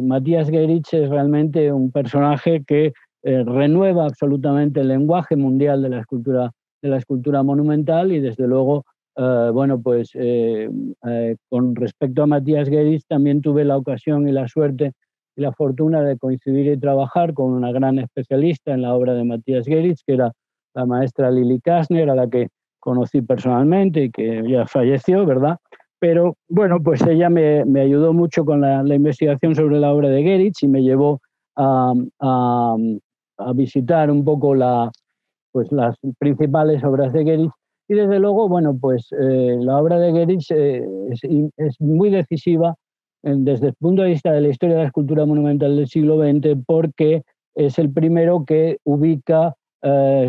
Matías Geritz es realmente un personaje que renueva absolutamente el lenguaje mundial de la escultura monumental y desde luego, bueno, pues con respecto a Matías Geritz también tuve la ocasión y la suerte y la fortuna de coincidir y trabajar con una gran especialista en la obra de Matías Geritz, que era la maestra Lili Kastner, a la que conocí personalmente y que ya falleció, ¿verdad? Pero bueno, pues ella me ayudó mucho con la investigación sobre la obra de Geritz y me llevó a visitar un poco pues las principales obras de Geritz. Y desde luego, bueno, pues la obra de Geritz es muy decisiva desde el punto de vista de la historia de la escultura monumental del siglo XX, porque es el primero que ubica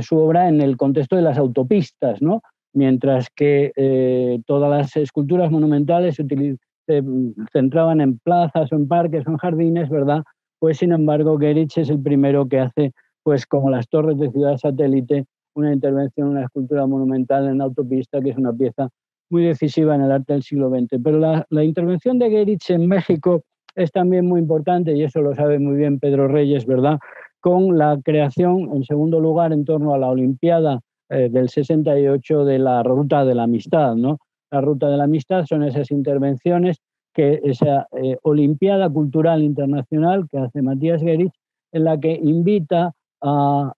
su obra en el contexto de las autopistas, ¿no? Mientras que todas las esculturas monumentales se centraban en plazas o en parques o en jardines, ¿verdad? Pues sin embargo Geritz es el primero que hace, pues como las torres de ciudad satélite, una intervención en una escultura monumental en autopista, que es una pieza muy decisiva en el arte del siglo XX. Pero la intervención de Geritz en México es también muy importante, y eso lo sabe muy bien Pedro Reyes, ¿verdad?, con la creación, en segundo lugar, en torno a la Olimpiada del 68 de la Ruta de la Amistad, ¿no? La Ruta de la Amistad son esas intervenciones, esa Olimpiada Cultural Internacional que hace Matías Geritz, en la que invita a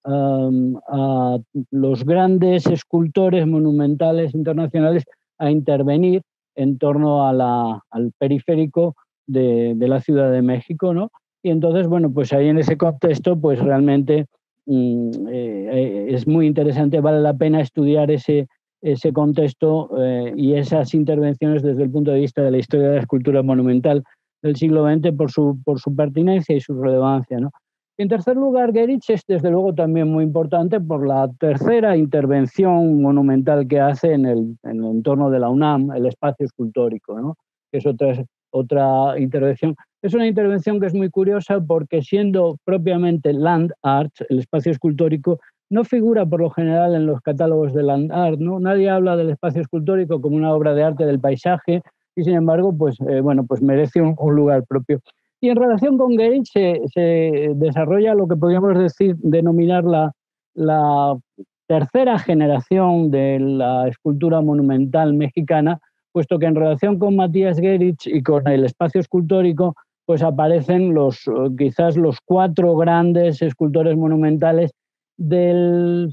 los grandes escultores monumentales internacionales a intervenir en torno al periférico de la Ciudad de México, ¿no? Y entonces, bueno, pues ahí en ese contexto, pues realmente es muy interesante, vale la pena estudiar ese contexto y esas intervenciones desde el punto de vista de la historia de la escultura monumental del siglo XX por su pertinencia y su relevancia, ¿no? Y en tercer lugar, Geritz es desde luego también muy importante por la tercera intervención monumental que hace en el entorno de la UNAM, el espacio escultórico, ¿no? Que es otra intervención. Es una intervención que es muy curiosa porque, siendo propiamente land art, el espacio escultórico, no figura por lo general en los catálogos de land art, ¿no? Nadie habla del espacio escultórico como una obra de arte del paisaje y, sin embargo, pues, bueno, pues merece un lugar propio. Y en relación con Geritz se desarrolla lo que podríamos denominar la tercera generación de la escultura monumental mexicana, puesto que en relación con Matías Geritz y con el espacio escultórico, pues aparecen quizás los cuatro grandes escultores monumentales de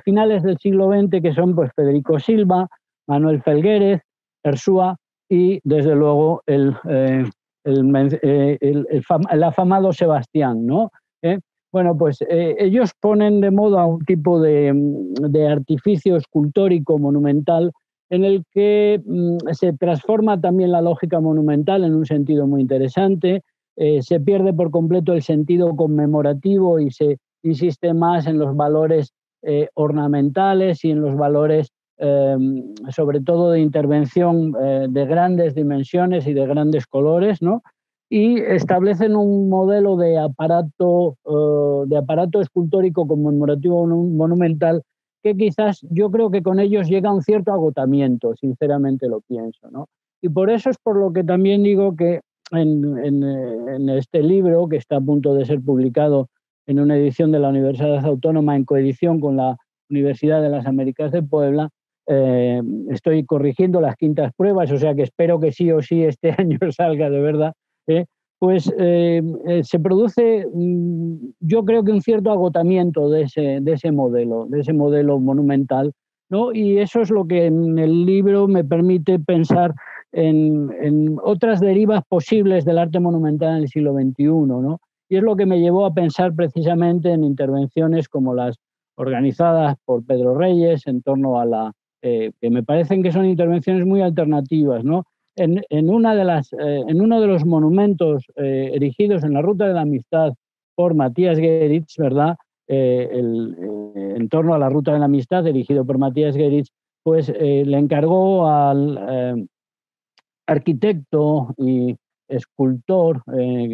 finales del siglo XX, que son pues Federico Silva, Manuel Felguérez, Ersúa y desde luego el afamado Sebastián, ¿no? Bueno, pues ellos ponen de moda un tipo de artificio escultórico monumental en el que se transforma también la lógica monumental en un sentido muy interesante, se pierde por completo el sentido conmemorativo y se insiste más en los valores ornamentales y en los valores sobre todo de intervención de grandes dimensiones y de grandes colores, ¿no? Y establecen un modelo de aparato escultórico conmemorativo monumental que quizás yo creo que con ellos llega a un cierto agotamiento, sinceramente lo pienso, ¿no? Y por eso es por lo que también digo que en este libro, que está a punto de ser publicado en una edición de la Universidad Autónoma en coedición con la Universidad de las Américas de Puebla, estoy corrigiendo las quintas pruebas, o sea que espero que sí o sí este año salga de verdad, pues se produce, yo creo que un cierto agotamiento de ese modelo monumental, ¿no? Y eso es lo que en el libro me permite pensar en otras derivas posibles del arte monumental en el siglo XXI, ¿no? Y es lo que me llevó a pensar precisamente en intervenciones como las organizadas por Pedro Reyes en torno a que me parecen que son intervenciones muy alternativas, ¿no? En uno de los monumentos erigidos en la Ruta de la Amistad por Matías Geritz, ¿verdad? En torno a la Ruta de la Amistad, erigido por Matías Geritz, pues le encargó al arquitecto y escultor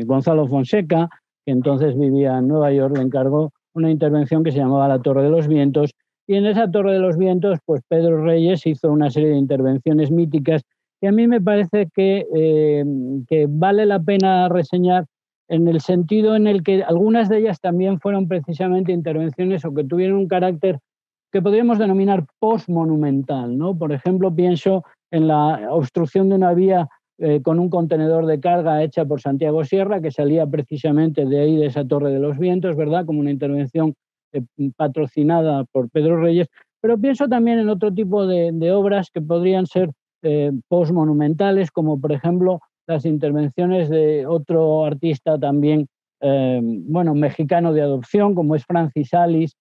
Gonzalo Fonseca, que entonces vivía en Nueva York, le encargó una intervención que se llamaba la Torre de los Vientos, y en esa Torre de los Vientos, pues Pedro Reyes hizo una serie de intervenciones míticas que a mí me parece que vale la pena reseñar en el sentido en el que algunas de ellas también fueron precisamente intervenciones o que tuvieron un carácter que podríamos denominar postmonumental, ¿no? Por ejemplo, pienso en la obstrucción de una vía con un contenedor de carga hecha por Santiago Sierra, que salía precisamente de ahí, de esa Torre de los Vientos, ¿verdad? Como una intervención patrocinada por Pedro Reyes, pero pienso también en otro tipo de obras que podrían ser postmonumentales, como por ejemplo las intervenciones de otro artista también, mexicano de adopción, como es Francis Alice,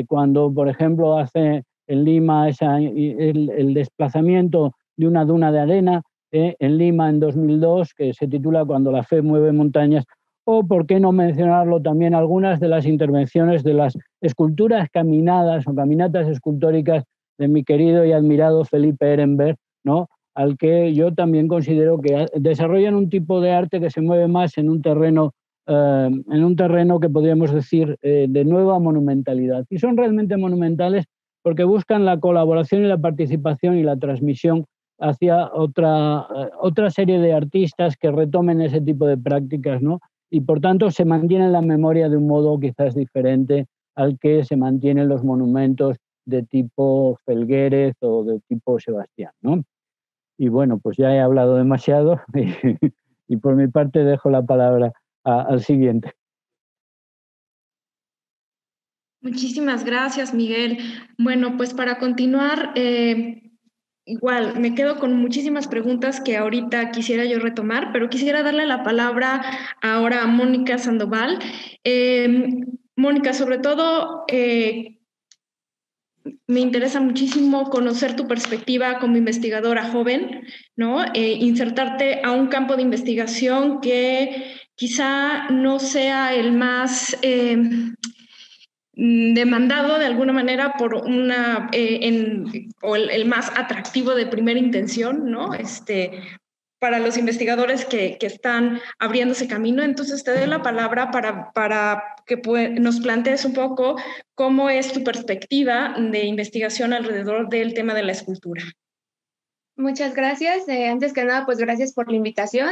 cuando, por ejemplo, hace en Lima el desplazamiento de una duna de arena en Lima en 2002, que se titula Cuando la fe mueve montañas, o por qué no mencionarlo también algunas de las intervenciones de las esculturas caminadas o caminatas escultóricas de mi querido y admirado Felipe Ehrenberg, ¿no? Al que yo también considero que desarrollan un tipo de arte que se mueve más en un terreno que podríamos decir de nueva monumentalidad. Y son realmente monumentales porque buscan la colaboración y la participación y la transmisión hacia otra serie de artistas que retomen ese tipo de prácticas, ¿no? Y por tanto se mantiene en la memoria de un modo quizás diferente al que se mantienen los monumentos de tipo Felguérez o de tipo Sebastián, ¿no? Y bueno, pues ya he hablado demasiado y por mi parte dejo la palabra al siguiente. Muchísimas gracias, Miguel. Bueno, pues para continuar, igual me quedo con muchísimas preguntas que ahorita quisiera yo retomar, pero quisiera darle la palabra ahora a Mónica Sandoval. Mónica, sobre todo, me interesa muchísimo conocer tu perspectiva como investigadora joven, ¿no? Insertarte a un campo de investigación que quizá no sea el más demandado de alguna manera por o el más atractivo de primera intención, ¿no? Para los investigadores que están abriéndose camino. Entonces te doy la palabra para que nos plantees un poco cómo es tu perspectiva de investigación alrededor del tema de la escultura. Muchas gracias. Antes que nada, pues gracias por la invitación.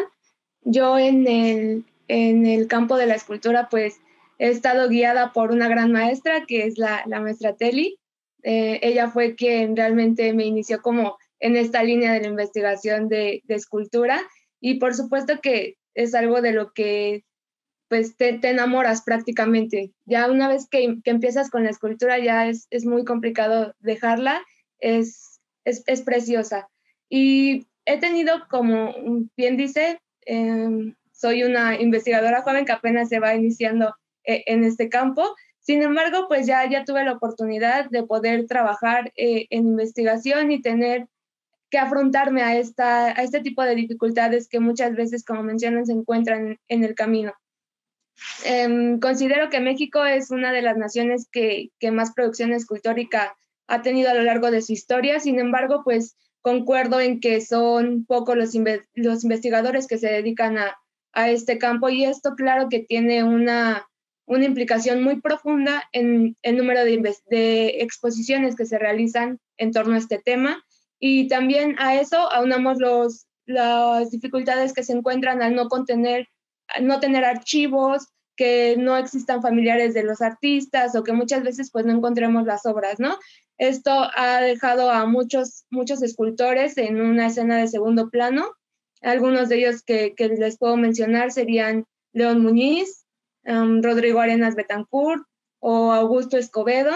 Yo en el campo de la escultura, pues he estado guiada por una gran maestra, que es la maestra Telly. Ella fue quien realmente me inició como en esta línea de la investigación de escultura, y por supuesto que es algo de lo que pues te enamoras prácticamente. Ya una vez que empiezas con la escultura ya es muy complicado dejarla, es preciosa. Y he tenido, como bien dice, soy una investigadora joven que apenas se va iniciando en este campo. Sin embargo, pues ya tuve la oportunidad de poder trabajar en investigación y tener afrontarme a este tipo de dificultades que muchas veces, como mencionan, se encuentran en el camino. Considero que México es una de las naciones que más producción escultórica ha tenido a lo largo de su historia. Sin embargo, pues concuerdo en que son pocos los investigadores que se dedican a este campo, y esto claro que tiene una implicación muy profunda en el número de exposiciones que se realizan en torno a este tema, y también a eso aunamos las dificultades que se encuentran al no tener archivos, que no existan familiares de los artistas, o que muchas veces pues no encontremos las obras, ¿no? Esto ha dejado a muchos escultores en una escena de segundo plano. Algunos de ellos que les puedo mencionar serían León Muñiz, Rodrigo Arenas Betancourt o Augusto Escobedo,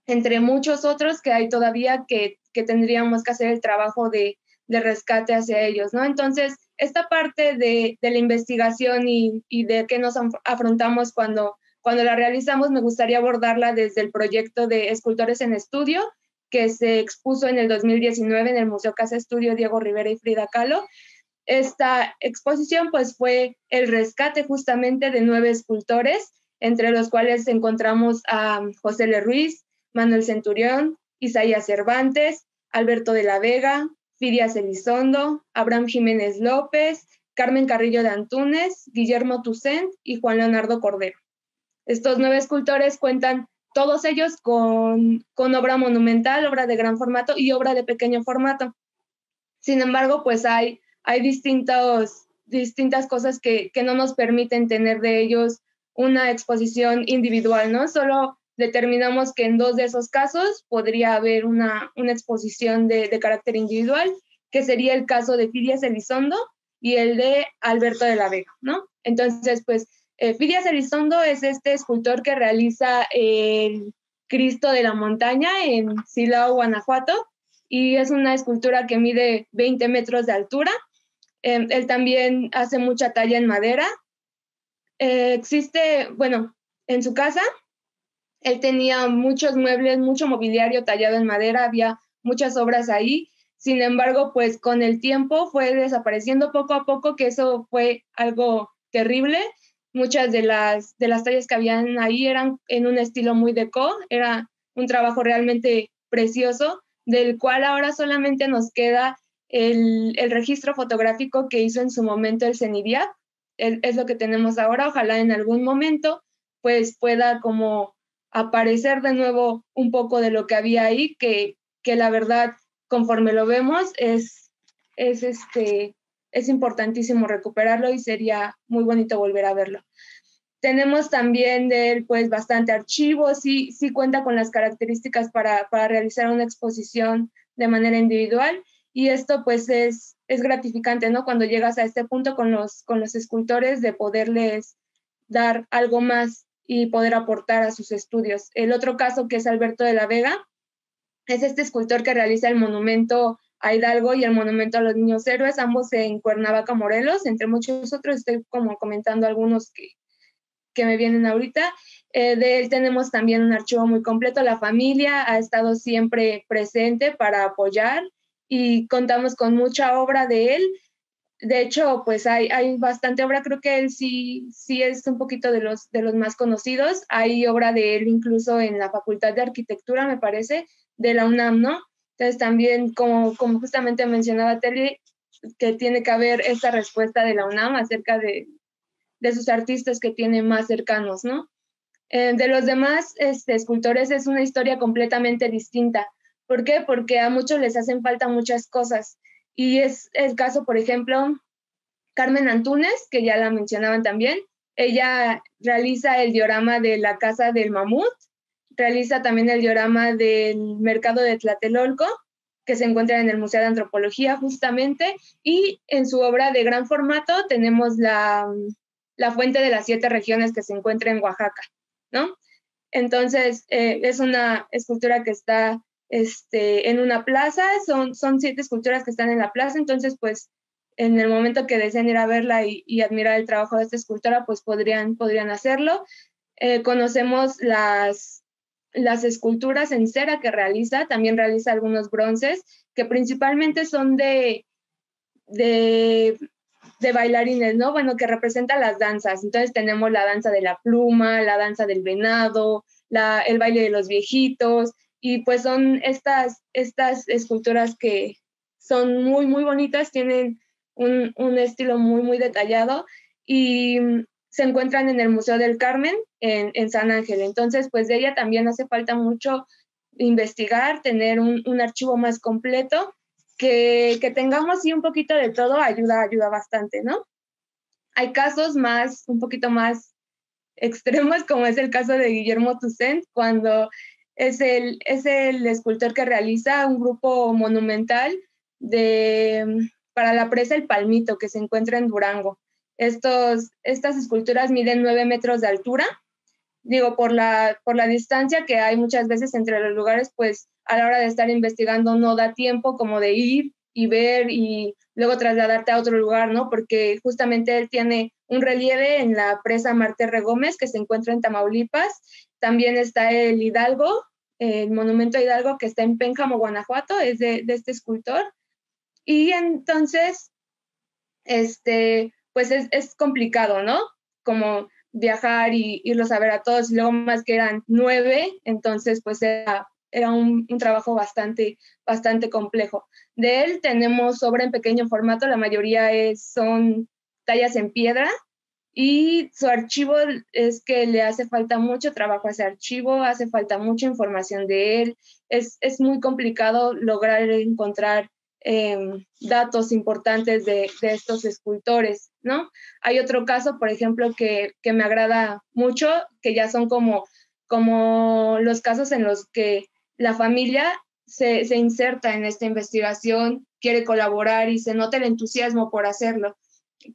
entre muchos otros que hay todavía que tendríamos que hacer el trabajo de rescate hacia ellos, ¿no? Entonces, esta parte de la investigación y de qué nos afrontamos cuando la realizamos, me gustaría abordarla desde el proyecto de Escultores en Estudio, que se expuso en el 2019 en el Museo Casa Estudio Diego Rivera y Frida Kahlo. Esta exposición pues fue el rescate justamente de 9 escultores, entre los cuales encontramos a José L. Ruiz, Manuel Centurión, Isaías Cervantes, Alberto de la Vega, Fidias Elizondo, Abraham Jiménez López, Carmen Carrillo de Antúnez, Guillermo Toussaint y Juan Leonardo Cordero. Estos 9 escultores cuentan todos ellos con obra monumental, obra de gran formato y obra de pequeño formato. Sin embargo, pues hay distintas cosas que no nos permiten tener de ellos una exposición individual, ¿no? Solo determinamos que en 2 de esos casos podría haber una exposición de carácter individual, que sería el caso de Fidias Elizondo y el de Alberto de la Vega, ¿no? Entonces, pues, Fidias Elizondo es este escultor que realiza el Cristo de la Montaña en Silao, Guanajuato, y es una escultura que mide 20 metros de altura. Él también hace mucha talla en madera. En su casa, él tenía muchos muebles, mucho mobiliario tallado en madera, había muchas obras ahí. Sin embargo, pues con el tiempo fue desapareciendo poco a poco, que eso fue algo terrible. Muchas de las tallas que habían ahí eran en un estilo muy déco, era un trabajo realmente precioso, del cual ahora solamente nos queda el registro fotográfico que hizo en su momento el CENIDIAP. Es lo que tenemos ahora. Ojalá en algún momento pues pueda como aparecer de nuevo un poco de lo que había ahí, que la verdad, conforme lo vemos, es importantísimo recuperarlo y sería muy bonito volver a verlo. Tenemos también de él pues bastante archivo, sí cuenta con las características para realizar una exposición de manera individual, y esto pues es gratificante, ¿no? Cuando llegas a este punto con los escultores, de poderles dar algo más y poder aportar a sus estudios. El otro caso, que es Alberto de la Vega, es este escultor que realiza el monumento a Hidalgo y el monumento a los niños héroes, ambos en Cuernavaca, Morelos, entre muchos otros. Estoy como comentando algunos que me vienen ahorita. De él tenemos también un archivo muy completo. La familia ha estado siempre presente para apoyar y contamos con mucha obra de él. De hecho, pues hay bastante obra. Creo que él sí es un poquito de los más conocidos. Hay obra de él incluso en la Facultad de Arquitectura, me parece, de la UNAM, ¿no? Entonces también, como justamente mencionaba Telly, que tiene que haber esta respuesta de la UNAM acerca de sus artistas que tiene más cercanos, ¿no? De los demás escultores es una historia completamente distinta. ¿Por qué? Porque a muchos les hacen falta muchas cosas. Y es el caso, por ejemplo, Carmen Antúnez, que ya la mencionaban también. Ella realiza el diorama de la Casa del Mamut, realiza también el diorama del Mercado de Tlatelolco, que se encuentra en el Museo de Antropología justamente, y en su obra de gran formato tenemos la Fuente de las 7 Regiones, que se encuentra en Oaxaca, ¿no? Entonces, es una escultura que está en una plaza, son 7 esculturas que están en la plaza. Entonces, pues, en el momento que deseen ir a verla y admirar el trabajo de esta escultora, pues podrían hacerlo. Conocemos las las esculturas en cera que realiza, también realiza algunos bronces que principalmente son de bailarines, ¿no? Bueno, que representan las danzas. Entonces tenemos la danza de la pluma, la danza del venado, el baile de los viejitos, y pues son estas esculturas que son muy, muy bonitas, tienen un estilo muy, muy detallado, y se encuentran en el Museo del Carmen, en San Ángel. Entonces, pues de ella también hace falta mucho investigar, tener un archivo más completo, que tengamos sí un poquito de todo ayuda bastante, ¿no? Hay casos un poquito más extremos, como es el caso de Guillermo Toussaint, cuando es el escultor que realiza un grupo monumental para la presa El Palmito, que se encuentra en Durango. Estas esculturas miden 9 metros de altura. Digo, por la distancia que hay muchas veces entre los lugares, pues a la hora de estar investigando no da tiempo como de ir y ver y luego trasladarte a otro lugar, ¿no? Porque justamente él tiene un relieve en la presa Marte Gómez, que se encuentra en Tamaulipas. También está el Hidalgo, el monumento a Hidalgo, que está en Pénjamo, Guanajuato, es de este escultor. Y entonces, pues es complicado, ¿no? Como viajar y irlos a ver a todos, y luego más que eran 9, entonces pues era un trabajo bastante complejo. De él tenemos obra en pequeño formato, la mayoría son tallas en piedra, y su archivo es que le hace falta mucho trabajo a ese archivo, hace falta mucha información de él, es muy complicado lograr encontrar datos importantes de estos escultores, ¿no? Hay otro caso, por ejemplo, que me agrada mucho, que ya son como los casos en los que la familia se inserta en esta investigación, quiere colaborar y se nota el entusiasmo por hacerlo,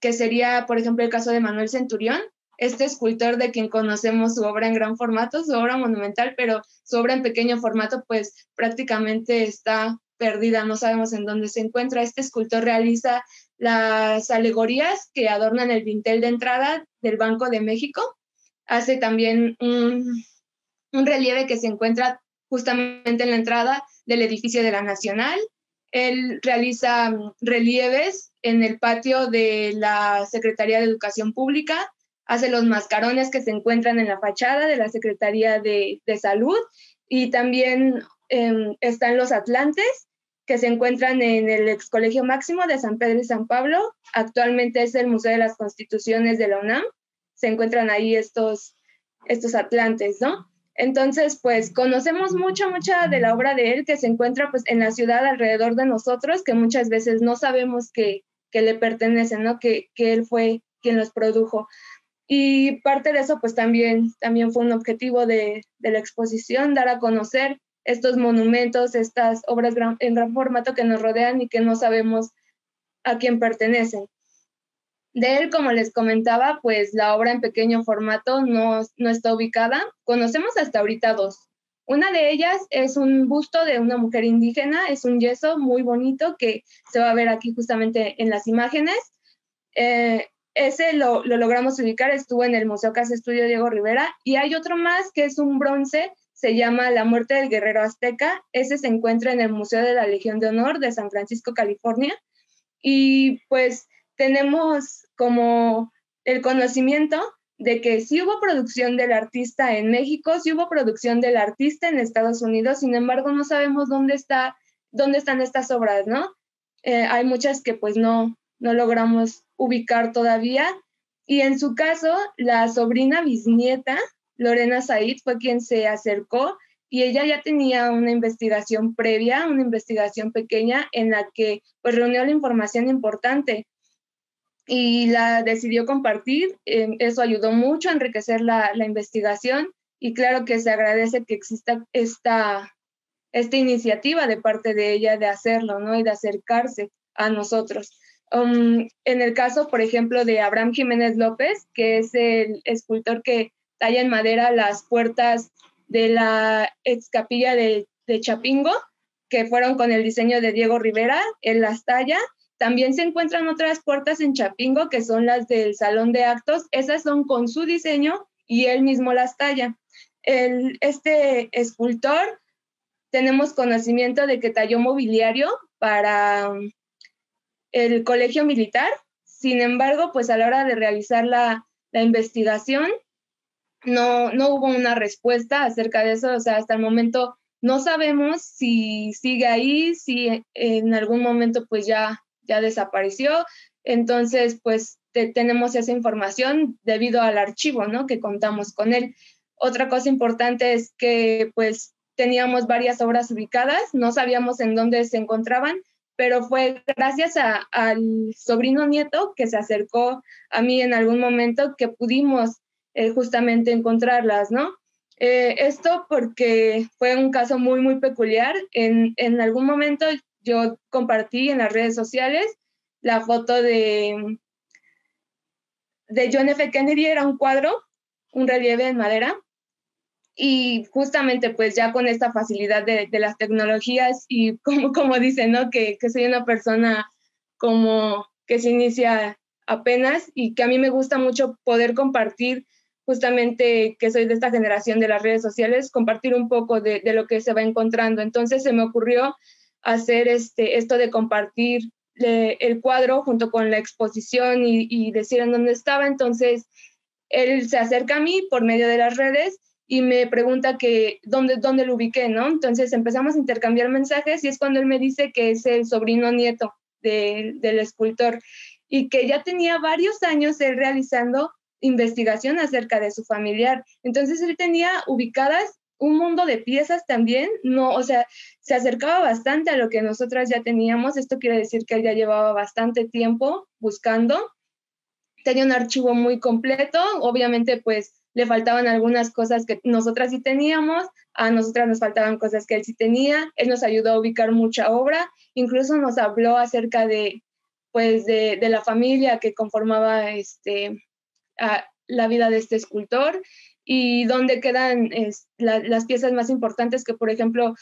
que sería, por ejemplo, el caso de Manuel Centurión, este escultor de quien conocemos su obra en gran formato, su obra monumental, pero su obra en pequeño formato pues prácticamente está perdida, no sabemos en dónde se encuentra. Este escultor realiza las alegorías que adornan el dintel de entrada del Banco de México, hace también un relieve que se encuentra justamente en la entrada del edificio de la Nacional. Él realiza relieves en el patio de la Secretaría de Educación Pública, hace los mascarones que se encuentran en la fachada de la Secretaría de Salud, y también están los atlantes que se encuentran en el Ex Colegio Máximo de San Pedro y San Pablo. Actualmente es el Museo de las Constituciones de la UNAM. Se encuentran ahí estos atlantes, ¿no? Entonces, pues conocemos mucha de la obra de él, que se encuentra pues en la ciudad alrededor de nosotros, que muchas veces no sabemos que le pertenecen, ¿no? Que él fue quien los produjo. Y parte de eso pues también fue un objetivo de la exposición, dar a conocer estos monumentos, estas obras en gran formato que nos rodean y que no sabemos a quién pertenecen. De él, como les comentaba, pues la obra en pequeño formato no está ubicada. Conocemos hasta ahorita 2. Una de ellas es un busto de una mujer indígena, es un yeso muy bonito que se va a ver aquí justamente en las imágenes. Ese lo logramos ubicar, estuvo en el Museo Casa Estudio Diego Rivera, y hay otro más que es un bronce, se llama La Muerte del Guerrero Azteca. Ese se encuentra en el Museo de la Legión de Honor de San Francisco, California, y pues tenemos como el conocimiento de que sí hubo producción del artista en México, sí hubo producción del artista en Estados Unidos, sin embargo no sabemos dónde están estas obras, ¿no? Hay muchas que pues no logramos ubicar todavía, y en su caso la sobrina bisnieta, Lorena Said, fue quien se acercó, y ella ya tenía una investigación previa, una investigación pequeña en la que pues reunió la información importante y la decidió compartir. Eso ayudó mucho a enriquecer la investigación, y claro que se agradece que exista esta iniciativa de parte de ella de hacerlo, ¿no? Y de acercarse a nosotros. En el caso, por ejemplo, de Abraham Jiménez López, que es el escultor que talla en madera las puertas de la ex capilla de Chapingo, que fueron con el diseño de Diego Rivera, él las talla. También se encuentran otras puertas en Chapingo, que son las del Salón de Actos. Esas son con su diseño y él mismo las talla. Este escultor, tenemos conocimiento de que talló mobiliario para el colegio militar. Sin embargo, pues a la hora de realizar la investigación, no hubo una respuesta acerca de eso. O sea, hasta el momento no sabemos si sigue ahí, si en algún momento pues ya desapareció. Entonces, pues tenemos esa información debido al archivo, ¿no?, que contamos con él. Otra cosa importante es que pues teníamos varias obras ubicadas, no sabíamos en dónde se encontraban, pero fue gracias al sobrino nieto que se acercó a mí en algún momento que pudimos justamente encontrarlas, ¿no? Esto porque fue un caso muy, muy peculiar. En algún momento yo compartí en las redes sociales la foto de John F. Kennedy. Era un cuadro, un relieve en madera, y justamente pues ya con esta facilidad de las tecnologías y como dicen, ¿no?, que soy una persona como que se inicia apenas y que a mí me gusta mucho poder compartir, justamente que soy de esta generación de las redes sociales, compartir un poco de lo que se va encontrando. Entonces se me ocurrió hacer esto de compartir el cuadro junto con la exposición y decir en dónde estaba. Entonces él se acerca a mí por medio de las redes y me pregunta que dónde lo ubiqué, ¿no? Entonces empezamos a intercambiar mensajes y es cuando él me dice que es el sobrino nieto del escultor y que ya tenía varios años él realizando investigación acerca de su familiar. Entonces él tenía ubicadas un mundo de piezas también, no, o sea, se acercaba bastante a lo que nosotras ya teníamos. Esto quiere decir que él ya llevaba bastante tiempo buscando. Tenía un archivo muy completo. Obviamente pues le faltaban algunas cosas que nosotras sí teníamos, a nosotras nos faltaban cosas que él sí tenía. Él nos ayudó a ubicar mucha obra, incluso nos habló acerca de la familia que conformaba la vida de este escultor y dónde quedan las piezas más importantes que, por ejemplo,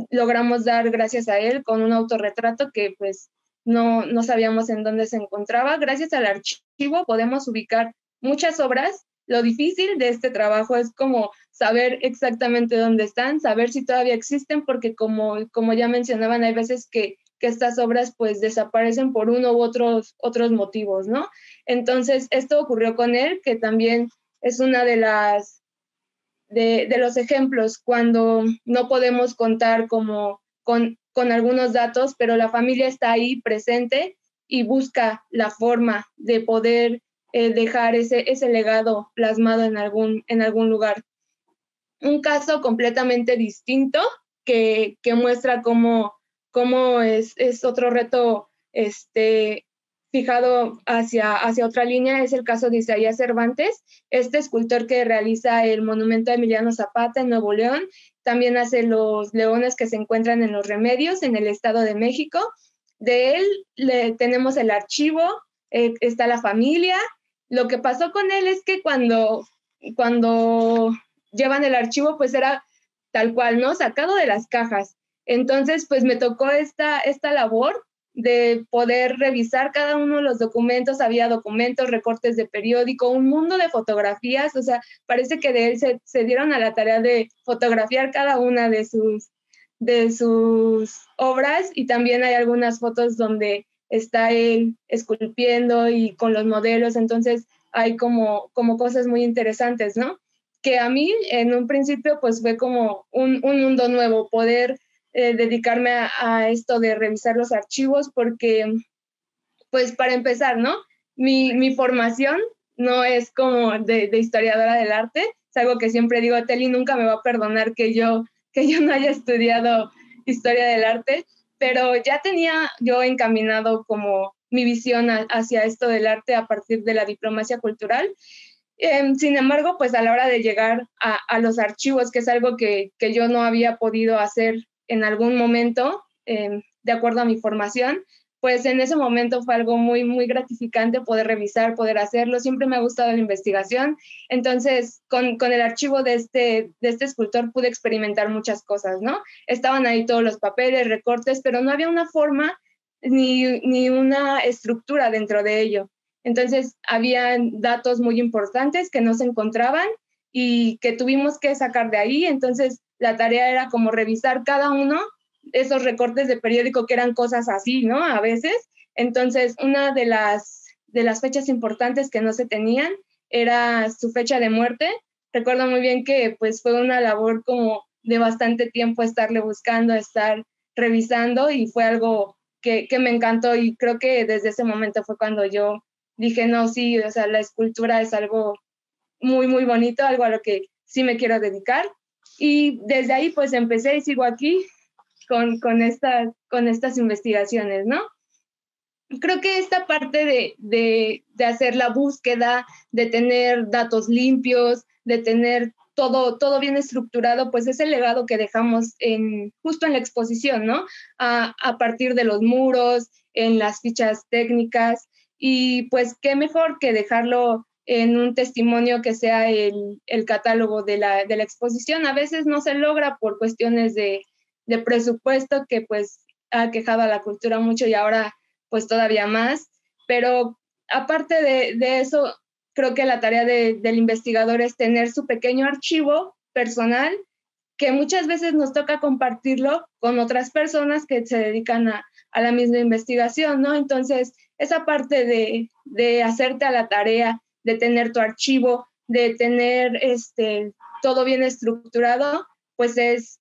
logramos dar gracias a él con un autorretrato que pues no sabíamos en dónde se encontraba. Gracias al archivo podemos ubicar muchas obras. Lo difícil de este trabajo es como saber exactamente dónde están, saber si todavía existen, porque como ya mencionaban, hay veces que estas obras pues desaparecen por uno u otros motivos, ¿no? Entonces, esto ocurrió con él, que también es una de los ejemplos cuando no podemos contar como con algunos datos, pero la familia está ahí presente y busca la forma de poder dejar ese legado plasmado en algún lugar. Un caso completamente distinto que muestra cómo es otro reto fijado hacia otra línea. Es el caso de Isaías Cervantes, este escultor que realiza el monumento a Emiliano Zapata en Nuevo León. También hace los leones que se encuentran en Los Remedios, en el Estado de México. De él tenemos el archivo, está la familia. Lo que pasó con él es que cuando llevan el archivo, pues era tal cual, ¿no?, sacado de las cajas. Entonces, pues me tocó esta labor de poder revisar cada uno de los documentos. Había documentos, recortes de periódico, un mundo de fotografías. O sea, parece que de él se dieron a la tarea de fotografiar cada una de sus obras, y también hay algunas fotos donde está él esculpiendo y con los modelos. Entonces hay como cosas muy interesantes, ¿no?, que a mí en un principio pues fue como un mundo nuevo poder dedicarme a esto de revisar los archivos, porque pues para empezar, ¿no?, mi formación no es como de historiadora del arte. Es algo que siempre digo, Teli nunca me va a perdonar que yo no haya estudiado historia del arte, pero ya tenía yo encaminado como mi visión hacia esto del arte a partir de la diplomacia cultural. Sin embargo, pues a la hora de llegar a los archivos, que es algo que yo no había podido hacer en algún momento, de acuerdo a mi formación, pues en ese momento fue algo muy, muy gratificante poder revisar, poder hacerlo. Siempre me ha gustado la investigación. Entonces, con el archivo de este escultor pude experimentar muchas cosas, ¿no? Estaban ahí todos los papeles, recortes, pero no había una forma ni una estructura dentro de ello. Entonces, había datos muy importantes que no se encontraban, y que tuvimos que sacar de ahí. Entonces la tarea era como revisar cada uno esos recortes de periódico que eran cosas así, ¿no? A veces. Entonces una de las fechas importantes que no se tenían era su fecha de muerte. Recuerdo muy bien que pues fue una labor como de bastante tiempo estarle buscando, estar revisando, y fue algo que me encantó, y creo que desde ese momento fue cuando yo dije, no, sí, o sea, la escultura es algo muy, muy bonito, algo a lo que sí me quiero dedicar. Y desde ahí pues empecé y sigo aquí con estas investigaciones, ¿no? Creo que esta parte de hacer la búsqueda, de tener datos limpios, de tener todo bien estructurado, pues es el legado que dejamos justo en la exposición, ¿no? A partir de los muros, en las fichas técnicas, y pues qué mejor que dejarlo en un testimonio que sea el catálogo de la exposición. A veces no se logra por cuestiones de presupuesto, que pues ha quejado a la cultura mucho, y ahora pues todavía más, pero aparte de eso, creo que la tarea del investigador es tener su pequeño archivo personal, que muchas veces nos toca compartirlo con otras personas que se dedican a la misma investigación, ¿no? Entonces, esa parte de hacerte a la tarea, de tener tu archivo, de tener todo bien estructurado, pues es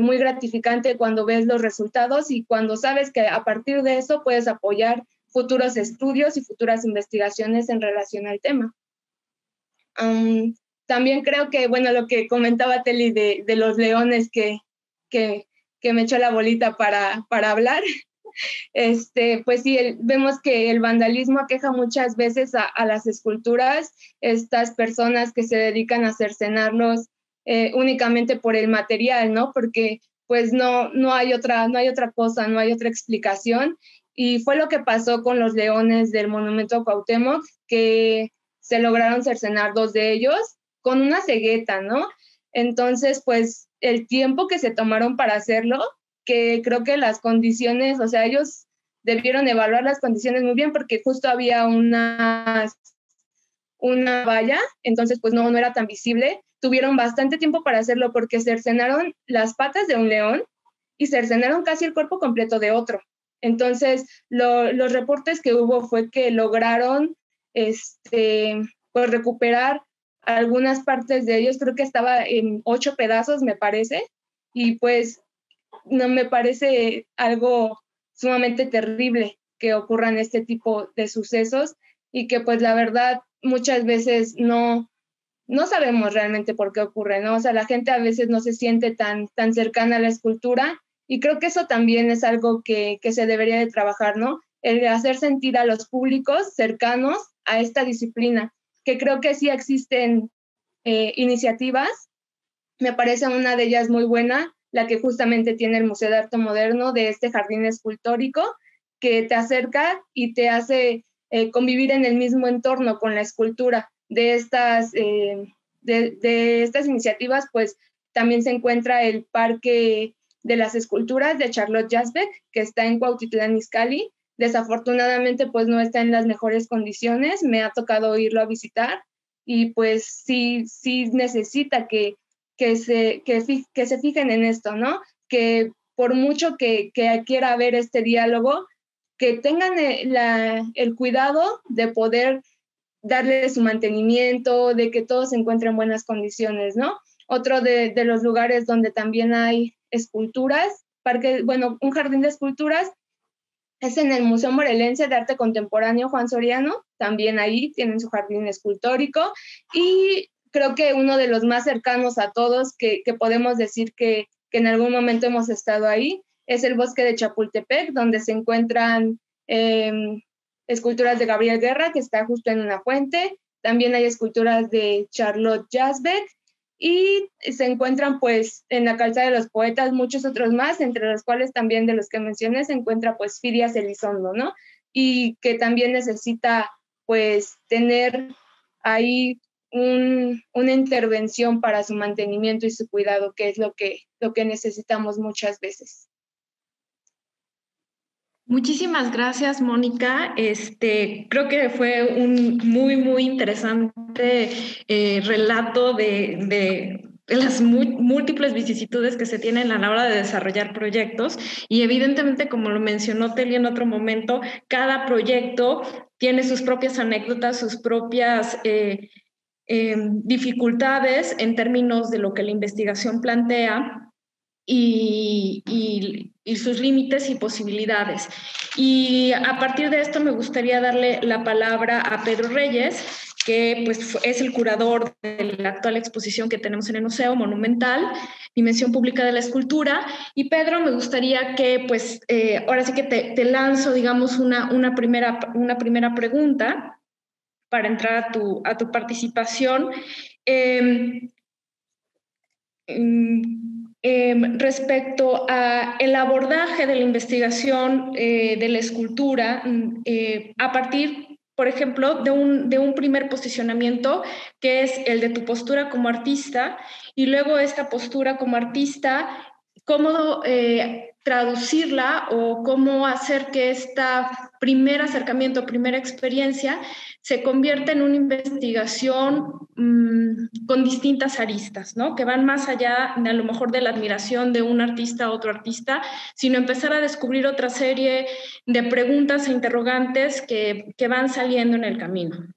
muy gratificante cuando ves los resultados y cuando sabes que a partir de eso puedes apoyar futuros estudios y futuras investigaciones en relación al tema. También creo que, bueno, lo que comentaba Teli de los leones que me echó la bolita para hablar, pues sí, vemos que el vandalismo aqueja muchas veces a las esculturas, estas personas que se dedican a cercenarlos únicamente por el material, ¿no? Porque pues no hay otra cosa, no hay otra explicación. Y fue lo que pasó con los leones del Monumento Cuauhtémoc, que se lograron cercenar 2 de ellos con una cegueta, ¿no? Entonces, pues el tiempo que se tomaron para hacerlo, que creo que las condiciones, o sea, ellos debieron evaluar las condiciones muy bien, porque justo había una valla, entonces pues no era tan visible. Tuvieron bastante tiempo para hacerlo porque cercenaron las patas de un león y cercenaron casi el cuerpo completo de otro. Entonces, los reportes que hubo fue que lograron pues recuperar algunas partes de ellos, creo que estaba en 8 pedazos, me parece, y pues no me parece algo sumamente terrible que ocurran este tipo de sucesos, y que pues la verdad muchas veces no sabemos realmente por qué ocurre, ¿no? O sea, la gente a veces no se siente tan cercana a la escultura, y creo que eso también es algo que se debería de trabajar, ¿no? El hacer sentir a los públicos cercanos a esta disciplina, que creo que sí existen iniciativas. Me parece una de ellas muy buena, la que justamente tiene el Museo de Arte Moderno, de este jardín escultórico, que te acerca y te hace convivir en el mismo entorno con la escultura. De estas iniciativas, pues también se encuentra el Parque de las Esculturas de Charlotte Jasbeck, que está en Cuautitlán Izcalli. Desafortunadamente, pues no está en las mejores condiciones. Me ha tocado irlo a visitar, y pues sí necesita que se fijen en esto, ¿no? Que por mucho que quiera haber este diálogo, que tengan el cuidado de poder darle su mantenimiento, de que todo se encuentre en buenas condiciones, ¿no? Otro de los lugares donde también hay esculturas, un jardín de esculturas, es en el Museo Morelense de Arte Contemporáneo Juan Soriano. También ahí tienen su jardín escultórico, y creo que uno de los más cercanos a todos, que podemos decir que en algún momento hemos estado ahí, es el Bosque de Chapultepec, donde se encuentran esculturas de Gabriel Guerra, que está justo en una fuente. También hay esculturas de Charlotte Jasbeck, y se encuentran pues en la Calzada de los Poetas muchos otros más, entre los cuales también de los que mencioné se encuentra pues Fidias Elizondo, ¿no? Y que también necesita pues tener ahí una intervención para su mantenimiento y su cuidado, que es lo que necesitamos muchas veces. Muchísimas gracias, Mónica. Creo que fue un muy, muy interesante relato de las múltiples vicisitudes que se tienen a la hora de desarrollar proyectos. Y evidentemente, como lo mencionó Teli en otro momento, cada proyecto tiene sus propias anécdotas, sus propias dificultades en términos de lo que la investigación plantea. Y sus límites y posibilidades. Y a partir de esto me gustaría darle la palabra a Pedro Reyes, que pues, es el curador de la actual exposición que tenemos en el Museo Monumental, Dimensión Pública de la Escultura. Y Pedro, me gustaría que, pues, ahora sí que te lanzo, digamos, una primera pregunta para entrar a tu participación. Respecto a el abordaje de la investigación de la escultura a partir, por ejemplo, de un primer posicionamiento que es el de tu postura como artista, y luego esta postura como artista, cómo traducirla o cómo hacer que este primer acercamiento, primera experiencia, se convierta en una investigación con distintas aristas, ¿no? Que van más allá de a lo mejor de la admiración de un artista a otro artista, sino empezar a descubrir otra serie de preguntas e interrogantes que van saliendo en el camino.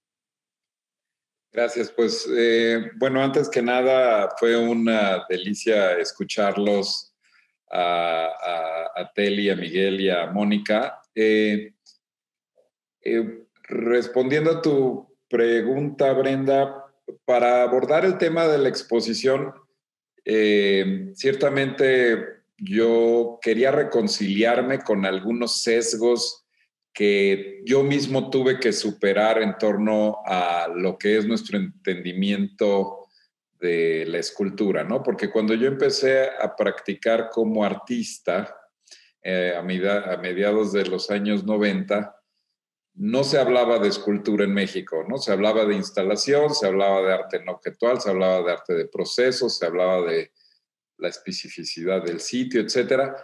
Gracias, pues bueno, antes que nada fue una delicia escucharlos a Teli, a Miguel y a Mónica. Respondiendo a tu pregunta, Brenda, para abordar el tema de la exposición, ciertamente yo quería reconciliarme con algunos sesgos que yo mismo tuve que superar en torno a lo que es nuestro entendimiento de la escultura, ¿no? Porque cuando yo empecé a practicar como artista, a mediados de los años 90, no se hablaba de escultura en México, ¿no? Se hablaba de instalación, se hablaba de arte no objetual, se hablaba de arte de procesos, se hablaba de la especificidad del sitio, etcétera.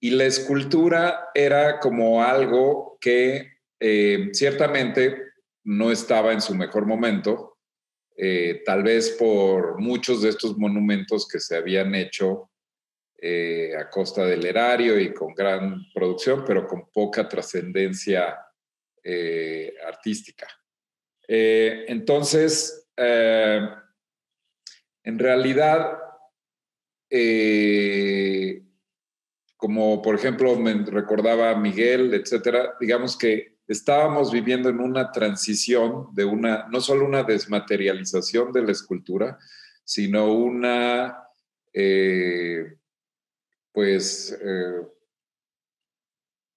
Y la escultura era como algo que ciertamente no estaba en su mejor momento, tal vez por muchos de estos monumentos que se habían hecho a costa del erario y con gran producción, pero con poca trascendencia artística. Entonces, en realidad, como por ejemplo me recordaba Miguel, etcétera, digamos que estábamos viviendo en una transición de no solo una desmaterialización de la escultura, sino una,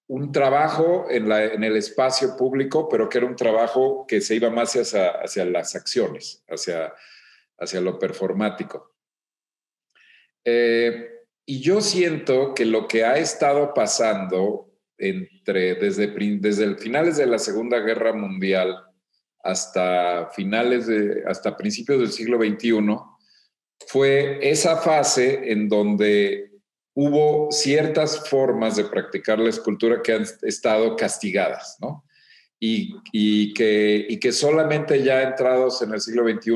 un trabajo en el espacio público, pero que era un trabajo que se iba más hacia las acciones, hacia lo performático. Y yo siento que lo que ha estado pasando desde finales de la Segunda Guerra Mundial hasta principios del siglo XXI fue esa fase en donde hubo ciertas formas de practicar la escultura que han estado castigadas, ¿no? Y que solamente ya entrados en el siglo XXI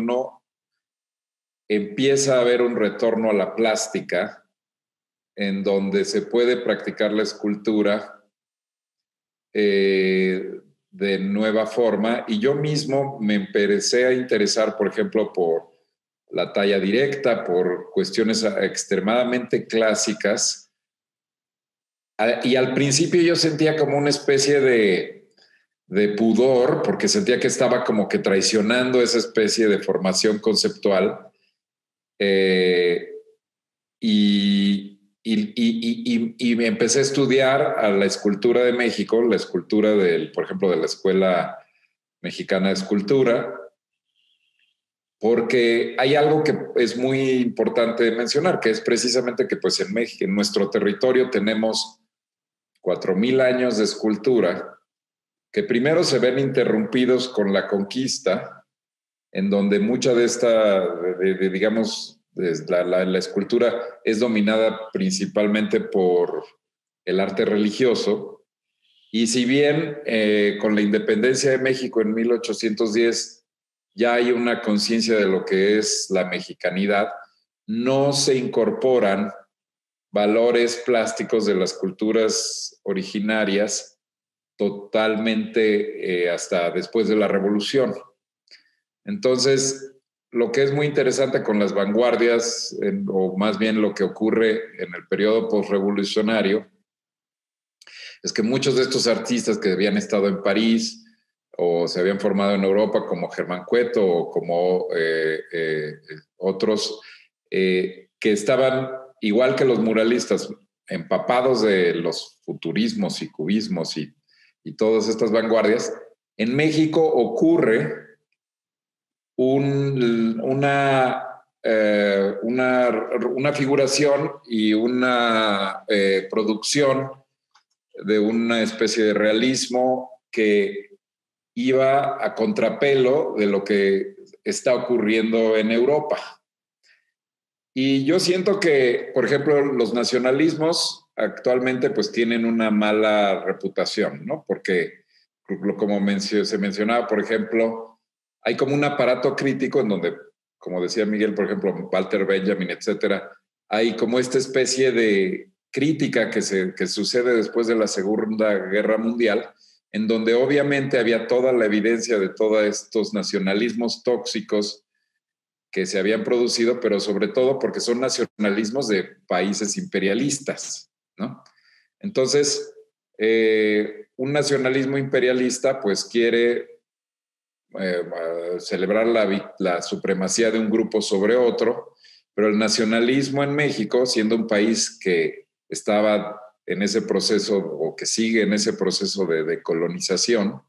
empieza a haber un retorno a la plástica en donde se puede practicar la escultura de nueva forma. Y yo mismo me empecé a interesar, por ejemplo, por la talla directa, por cuestiones extremadamente clásicas. Y al principio yo sentía como una especie de pudor, porque sentía que estaba como que traicionando esa especie de formación conceptual. Y me empecé a estudiar a la escultura de México, la escultura por ejemplo, de la Escuela Mexicana de Escultura, porque hay algo que es muy importante mencionar, que es precisamente que pues en México, en nuestro territorio, tenemos 4,000 años de escultura que primero se ven interrumpidos con la conquista, en donde mucha de esta, digamos, la escultura es dominada principalmente por el arte religioso, Y si bien con la independencia de México en 1810 ya hay una conciencia de lo que es la mexicanidad, no se incorporan valores plásticos de las culturas originarias totalmente hasta después de la Revolución. Entonces, lo que es muy interesante con las vanguardias, o más bien lo que ocurre en el periodo postrevolucionario, es que muchos de estos artistas que habían estado en París o se habían formado en Europa, como Germán Cueto o como otros, que estaban, igual que los muralistas, empapados de los futurismos y cubismos y todas estas vanguardias, en México ocurre una figuración y una producción de una especie de realismo que iba a contrapelo de lo que está ocurriendo en Europa. Y yo siento que, por ejemplo, los nacionalismos actualmente pues tienen una mala reputación, ¿no? Porque, como se mencionaba, por ejemplo, hay como un aparato crítico en donde, como decía Miguel, por ejemplo, Walter Benjamin, etcétera, hay como esta especie de crítica que sucede después de la Segunda Guerra Mundial, en donde obviamente había toda la evidencia de todos estos nacionalismos tóxicos que se habían producido, pero sobre todo porque son nacionalismos de países imperialistas, ¿no? Entonces, un nacionalismo imperialista pues quiere celebrar la supremacía de un grupo sobre otro, pero el nacionalismo en México, siendo un país que estaba en ese proceso o que sigue en ese proceso de decolonización,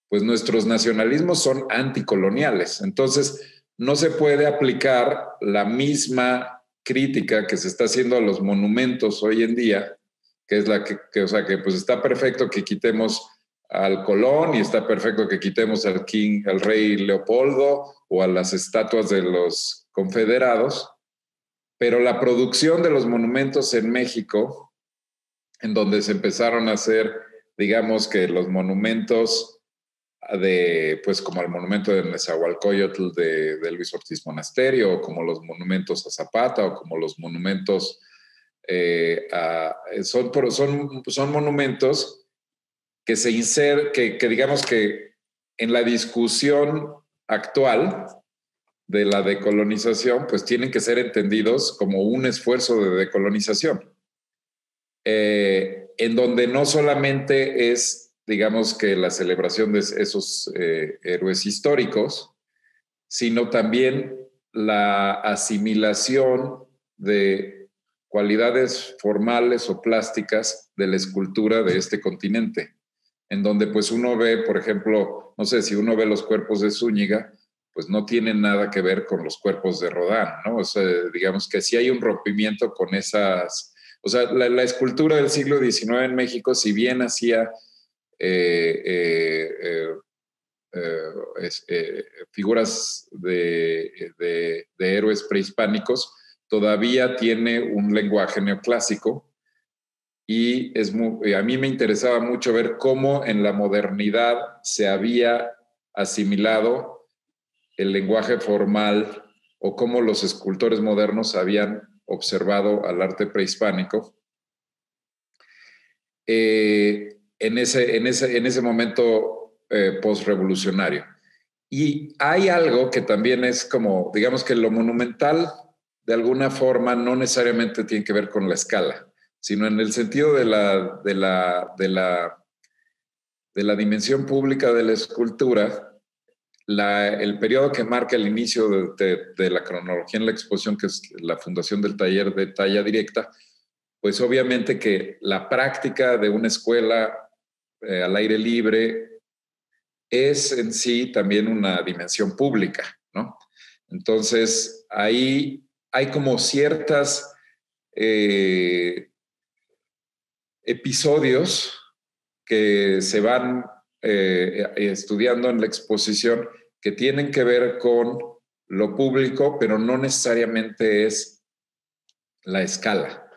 pues nuestros nacionalismos son anticoloniales. Entonces, no se puede aplicar la misma crítica que se está haciendo a los monumentos hoy en día, que es la o sea, que pues está perfecto que quitemos al Colón y está perfecto que quitemos al rey Leopoldo o a las estatuas de los confederados, pero la producción de los monumentos en México, en donde se empezaron a hacer, digamos que los monumentos pues como el monumento de Nezahualcóyotl de Luis Ortiz Monasterio, o como los monumentos a Zapata, o como los monumentos son monumentos que se que digamos que en la discusión actual de la decolonización, pues tienen que ser entendidos como un esfuerzo de decolonización, en donde no solamente es, digamos, que la celebración de esos héroes históricos, sino también la asimilación de cualidades formales o plásticas de la escultura de este continente, en donde pues uno ve, por ejemplo, no sé, si uno ve los cuerpos de Zúñiga, pues no tienen nada que ver con los cuerpos de Rodin, ¿no? O sea, digamos que sí hay un rompimiento con esas... O sea, la escultura del siglo XIX en México, si bien hacía figuras de héroes prehispánicos, todavía tiene un lenguaje neoclásico, y a mí me interesaba mucho ver cómo en la modernidad se había asimilado el lenguaje formal o cómo los escultores modernos habían observado al arte prehispánico en ese momento postrevolucionario. Y hay algo que también es como, digamos que lo monumental de alguna forma no necesariamente tiene que ver con la escala, sino en el sentido de la dimensión pública de la escultura. El periodo que marca el inicio de la cronología en la exposición, que es la fundación del taller de talla directa, pues obviamente que la práctica de una escuela al aire libre es en sí también una dimensión pública, ¿no? Entonces, ahí hay como ciertas episodios que se van estudiando en la exposición que tienen que ver con lo público, pero no necesariamente es la escala.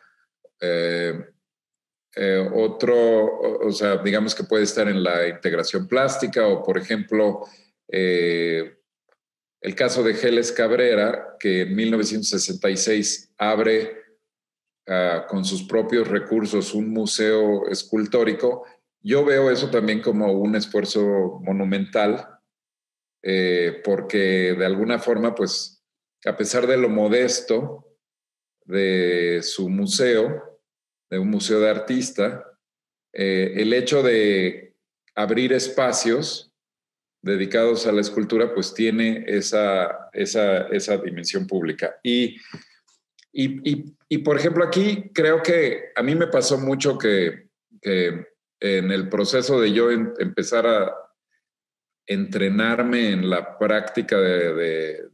o sea, digamos que puede estar en la integración plástica o, por ejemplo, el caso de Geles Cabrera, que en 1966 abre con sus propios recursos un museo escultórico. Yo veo eso también como un esfuerzo monumental, porque de alguna forma, pues, a pesar de lo modesto de su museo, de un museo de artista, el hecho de abrir espacios dedicados a la escultura, pues tiene esa dimensión pública. Y, por ejemplo, aquí creo que a mí me pasó mucho que en el proceso de yo empezar a entrenarme en la práctica de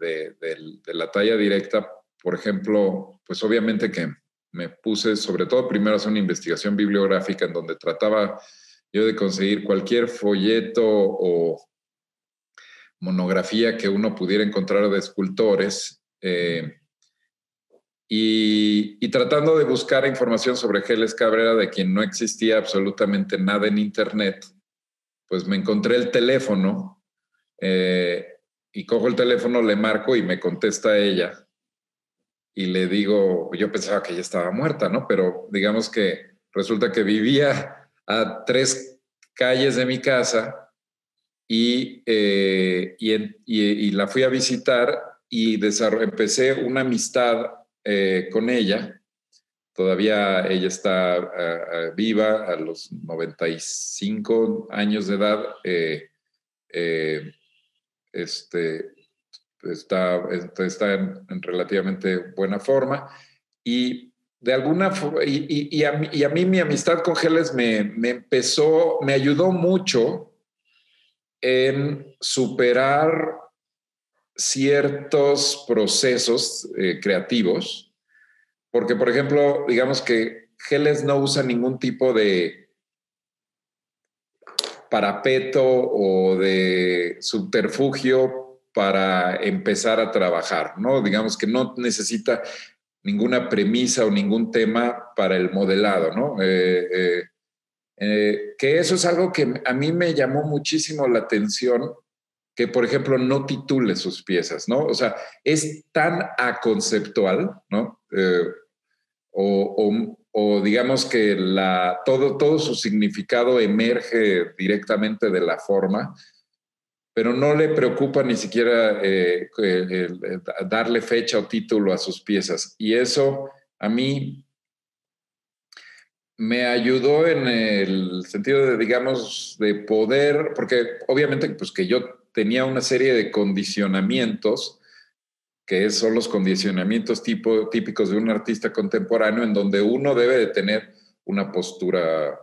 la talla directa, por ejemplo, pues obviamente que me puse, sobre todo primero, a hacer una investigación bibliográfica en donde trataba yo de conseguir cualquier folleto o monografía que uno pudiera encontrar de escultores, y tratando de buscar información sobre Geles Cabrera, de quien no existía absolutamente nada en internet, pues me encontré el teléfono, y cojo el teléfono, le marco y me contesta ella. Y le digo, yo pensaba que ella estaba muerta, ¿no? Pero digamos que resulta que vivía a 3 calles de mi casa y la fui a visitar y empecé una amistad con ella. Todavía ella está viva a los 95 años de edad. Está en relativamente buena forma, y de alguna forma, y a mí mi amistad con Geles me ayudó mucho en superar ciertos procesos creativos, porque, por ejemplo, digamos que Geles no usa ningún tipo de parapeto o de subterfugio para empezar a trabajar, ¿no? Digamos que no necesita ninguna premisa o ningún tema para el modelado, ¿no? Que eso es algo que a mí me llamó muchísimo la atención, que, por ejemplo, no titule sus piezas, ¿no? O sea, es tan aconceptual, ¿no? O digamos que todo su significado emerge directamente de la forma, pero no le preocupa ni siquiera darle fecha o título a sus piezas. Y eso a mí me ayudó en el sentido de, digamos, de poder, porque obviamente pues que yo tenía una serie de condicionamientos, que son los condicionamientos típicos de un artista contemporáneo, en donde uno debe de tener una postura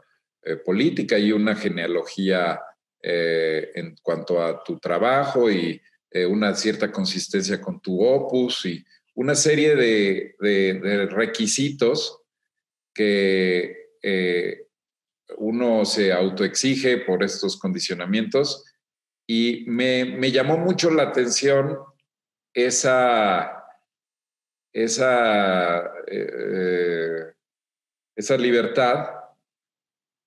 política y una genealogía en cuanto a tu trabajo, y una cierta consistencia con tu opus, y una serie de requisitos que uno se autoexige por estos condicionamientos. Y me llamó mucho la atención esa libertad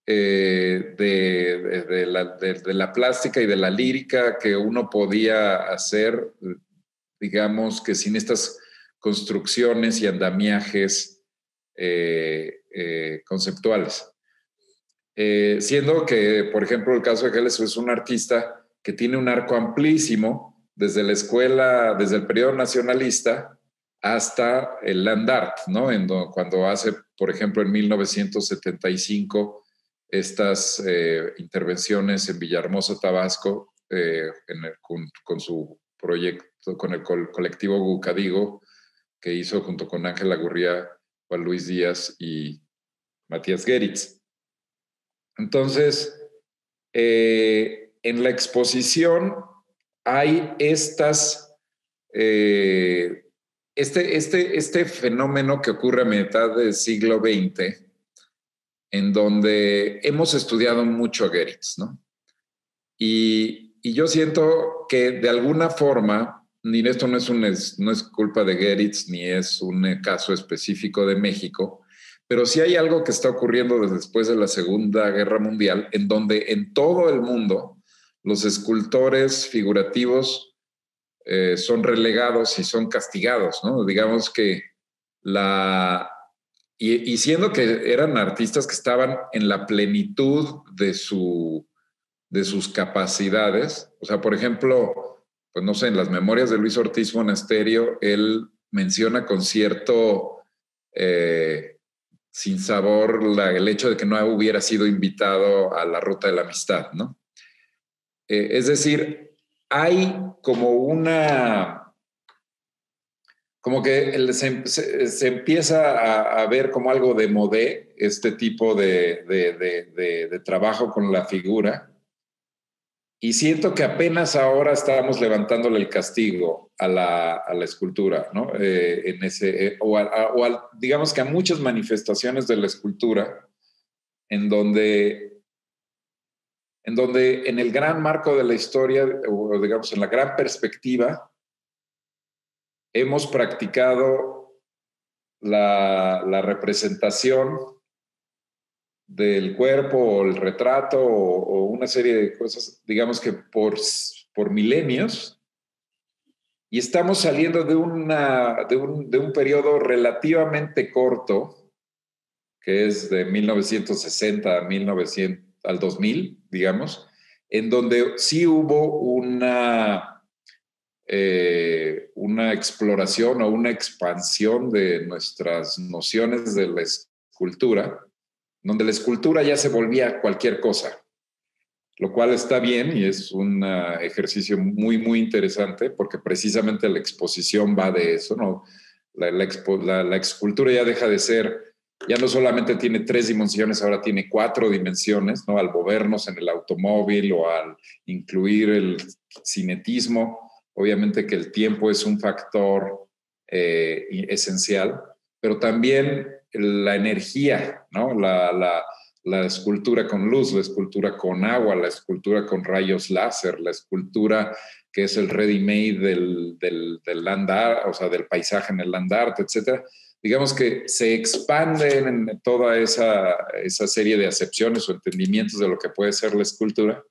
de la plástica y de la lírica que uno podía hacer, digamos que sin estas construcciones y andamiajes conceptuales. Siendo que, por ejemplo, el caso de Geles es un artista que tiene un arco amplísimo desde la escuela, desde el periodo nacionalista hasta el land art, ¿no? Cuando hace, por ejemplo, en 1975 estas intervenciones en Villahermosa, Tabasco, con su proyecto, con el colectivo Gucadigo, que hizo junto con Ángela Gurría, Juan Luis Díaz y Matías Geritz. Entonces, en la exposición hay este fenómeno que ocurre a mitad del siglo XX, en donde hemos estudiado mucho a Geritz, ¿no? Y yo siento que de alguna forma, ni esto no es culpa de Geritz, ni es un caso específico de México, pero sí hay algo que está ocurriendo desde después de la Segunda Guerra Mundial, en donde en todo el mundo los escultores figurativos son relegados y son castigados, ¿no? Digamos que y siendo que eran artistas que estaban en la plenitud de sus capacidades, o sea, por ejemplo, pues no sé, en las memorias de Luis Ortiz Monasterio, él menciona con cierto sinsabor el hecho de que no hubiera sido invitado a la Ruta de la Amistad, ¿no? Es decir, hay como que se empieza a ver como algo de modé este tipo de trabajo con la figura, y siento que apenas ahora estamos levantándole el castigo a la escultura, ¿no? Digamos que a muchas manifestaciones de la escultura en donde en el gran marco de la historia, o digamos en la gran perspectiva, hemos practicado la representación del cuerpo o el retrato o una serie de cosas, digamos que por milenios, y estamos saliendo de un periodo relativamente corto, que es de 1960 al 2000, digamos, en donde sí hubo una exploración o una expansión de nuestras nociones de la escultura, donde la escultura ya se volvía cualquier cosa, lo cual está bien y es un ejercicio muy, muy interesante, porque precisamente la exposición va de eso, ¿no? La escultura ya deja de ser, ya no solamente tiene 3 dimensiones, ahora tiene 4 dimensiones, ¿no? Al movernos en el automóvil o al incluir el cinetismo. Obviamente que el tiempo es un factor esencial, pero también la energía, ¿no? La escultura con luz, la escultura con agua, la escultura con rayos láser, la escultura que es el ready-made del land art, o sea, del paisaje en el land art, etc. Digamos que se expanden en toda esa serie de acepciones o entendimientos de lo que puede ser la escultura.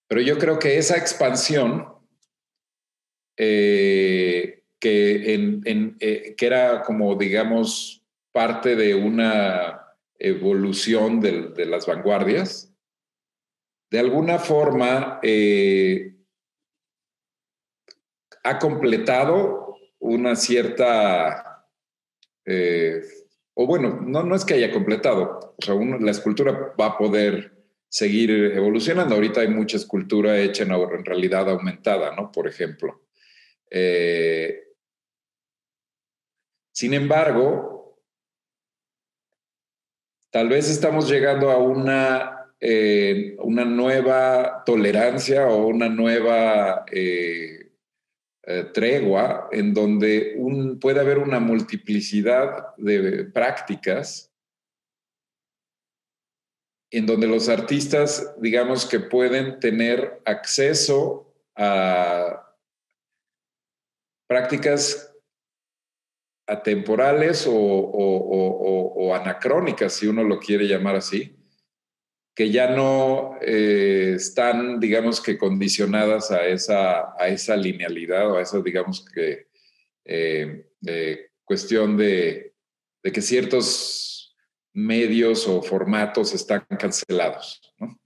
Pero yo creo que esa expansión, que era como, digamos, parte de una evolución de las vanguardias, de alguna forma ha completado una cierta, o bueno, no es que haya completado, o sea, la escultura va a poder seguir evolucionando. Ahorita hay mucha escultura hecha en realidad aumentada, ¿no? Por ejemplo. Sin embargo, tal vez estamos llegando a una nueva tolerancia o una nueva tregua en donde puede haber una multiplicidad de prácticas en donde los artistas, digamos que pueden tener acceso a prácticas atemporales o anacrónicas, si uno lo quiere llamar así, que ya no están, digamos que condicionadas a esa linealidad o a esa, digamos que, cuestión de que ciertos medios o formatos están cancelados, ¿no?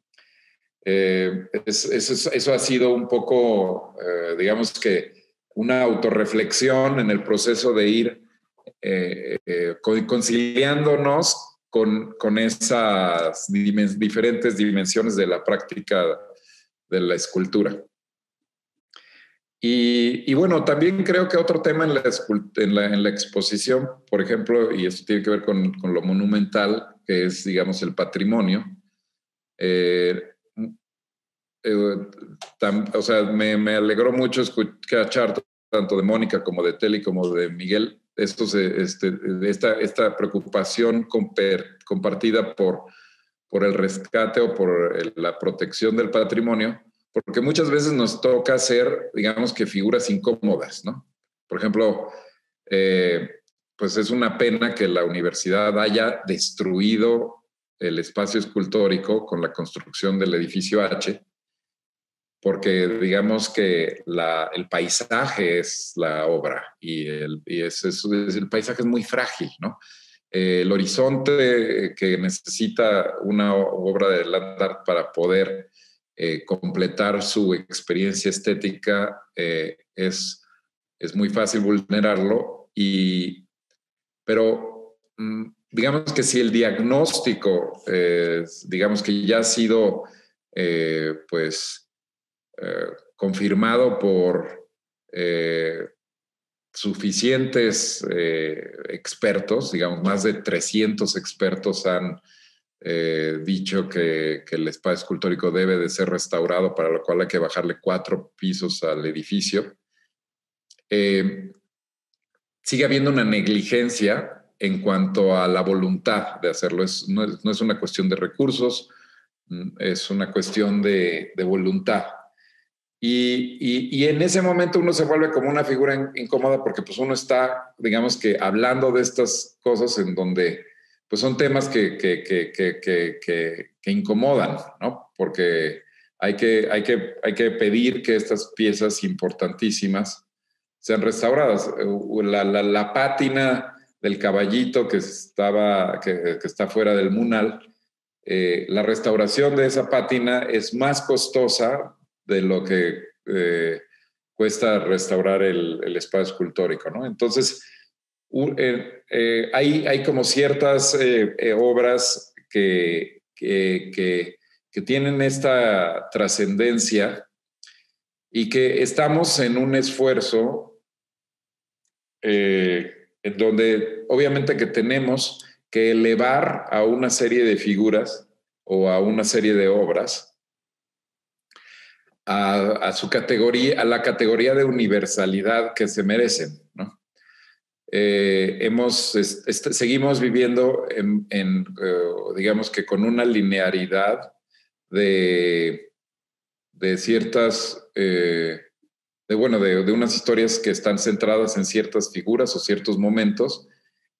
Eso ha sido un poco, digamos que, una autorreflexión en el proceso de ir conciliándonos con esas diferentes dimensiones de la práctica de la escultura. Y bueno, también creo que otro tema en la exposición, por ejemplo, y esto tiene que ver con lo monumental, que es, digamos, el patrimonio. O sea, me alegró mucho escuchar tanto de Mónica como de Teli como de Miguel esta preocupación compartida por el rescate o por la protección del patrimonio, porque muchas veces nos toca hacer, digamos que, figuras incómodas, ¿no? Por ejemplo, pues es una pena que la universidad haya destruido el espacio escultórico con la construcción del edificio H, porque digamos que el paisaje es la obra y el paisaje es muy frágil, ¿no? El horizonte que necesita una obra de land art para poder completar su experiencia estética es muy fácil vulnerarlo, pero digamos que si el diagnóstico, digamos que ya ha sido confirmado por suficientes expertos, digamos, más de 300 expertos han dicho que el espacio escultórico debe de ser restaurado, para lo cual hay que bajarle 4 pisos al edificio. Sigue habiendo una negligencia en cuanto a la voluntad de hacerlo. No es una cuestión de recursos, es una cuestión de voluntad. Y en ese momento uno se vuelve como una figura incómoda, porque pues uno está, digamos que, hablando de estas cosas en donde pues son temas que incomodan, ¿no? Porque hay que pedir que estas piezas importantísimas sean restauradas. La pátina del caballito que está fuera del Munal, la restauración de esa pátina es más costosa de lo que cuesta restaurar el espacio escultórico, ¿no? Entonces, hay como ciertas obras que tienen esta trascendencia y que estamos en un esfuerzo en donde obviamente que tenemos que elevar a una serie de figuras o a una serie de obras a su categoría, a la categoría de universalidad que se merecen, ¿no? Seguimos viviendo digamos que con una linearidad de ciertas, de unas historias que están centradas en ciertas figuras o ciertos momentos,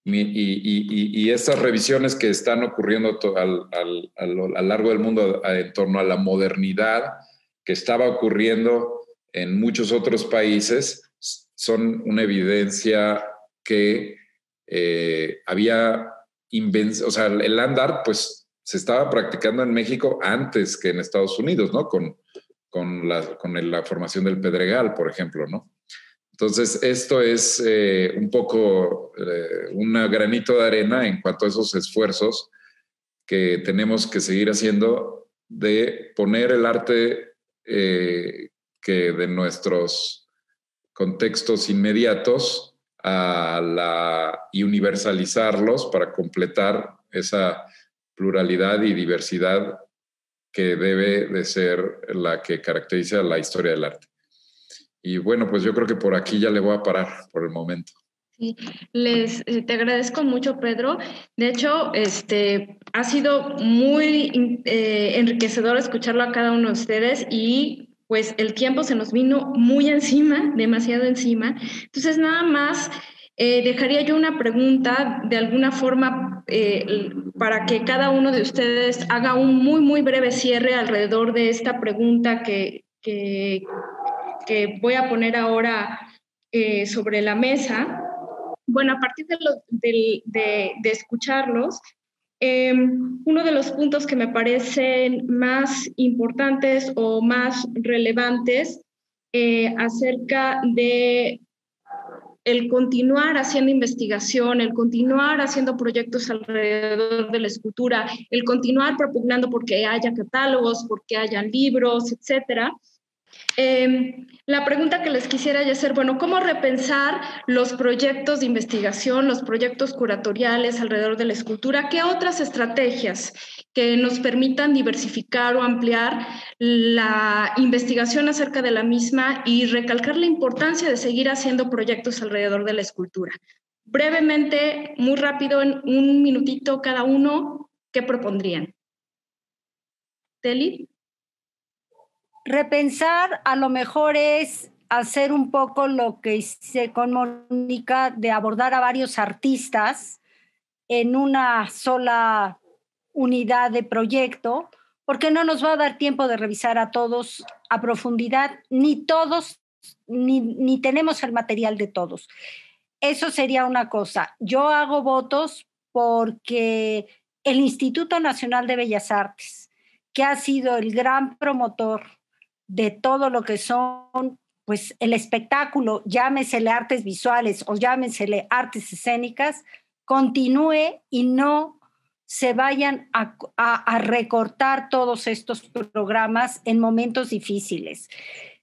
y estas revisiones que están ocurriendo a lo largo del mundo en torno a la modernidad que estaba ocurriendo en muchos otros países son una evidencia que o sea, el land art pues se estaba practicando en México antes que en Estados Unidos, ¿no? Con la formación del Pedregal, por ejemplo, ¿no? Entonces, esto es un poco un granito de arena en cuanto a esos esfuerzos que tenemos que seguir haciendo de poner el arte que de nuestros contextos inmediatos y universalizarlos para completar esa pluralidad y diversidad que debe de ser la que caracteriza la historia del arte. Y bueno, pues yo creo que por aquí ya le voy a parar por el momento. Sí, te agradezco mucho, Pedro. De hecho, ha sido muy enriquecedor escucharlo a cada uno de ustedes, y pues el tiempo se nos vino muy encima, demasiado encima. Entonces, nada más dejaría yo una pregunta de alguna forma para que cada uno de ustedes haga un muy, muy breve cierre alrededor de esta pregunta que voy a poner ahora sobre la mesa. Bueno, a partir de escucharlos, uno de los puntos que me parecen más importantes o más relevantes acerca de el continuar haciendo investigación, el continuar haciendo proyectos alrededor de la escultura, el continuar propugnando porque haya catálogos, porque hayan libros, etcétera. La pregunta que les quisiera hacer, bueno, ¿cómo repensar los proyectos de investigación, los proyectos curatoriales alrededor de la escultura? ¿Qué otras estrategias que nos permitan diversificar o ampliar la investigación acerca de la misma y recalcar la importancia de seguir haciendo proyectos alrededor de la escultura? Brevemente, muy rápido, en un minutito cada uno, ¿qué propondrían? Teli. Repensar a lo mejor es hacer un poco lo que hice con Mónica, de abordar a varios artistas en una sola unidad de proyecto, porque no nos va a dar tiempo de revisar a todos a profundidad, ni todos, ni tenemos el material de todos. Eso sería una cosa. Yo hago votos porque el Instituto Nacional de Bellas Artes, que ha sido el gran promotor de todo lo que son, pues, el espectáculo, llámesele artes visuales o llámesele artes escénicas, continúe y no se vayan a recortar todos estos programas en momentos difíciles.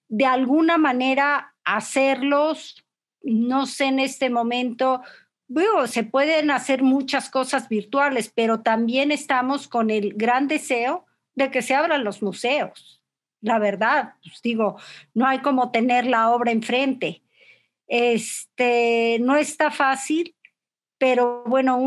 De alguna manera hacerlos, no sé en este momento, bueno, se pueden hacer muchas cosas virtuales, pero también estamos con el gran deseo de que se abran los museos. La verdad, pues digo, no hay como tener la obra enfrente. No está fácil, pero bueno,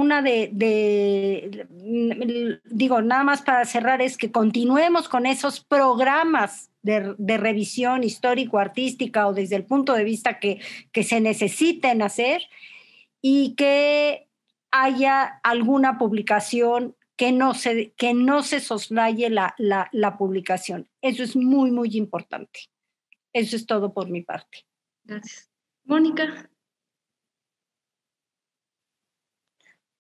digo, nada más para cerrar, es que continuemos con esos programas de revisión histórico-artística o desde el punto de vista que se necesiten hacer, y que haya alguna publicación que no se soslaye la publicación. Eso es muy, muy importante. Eso es todo por mi parte. Gracias. Mónica.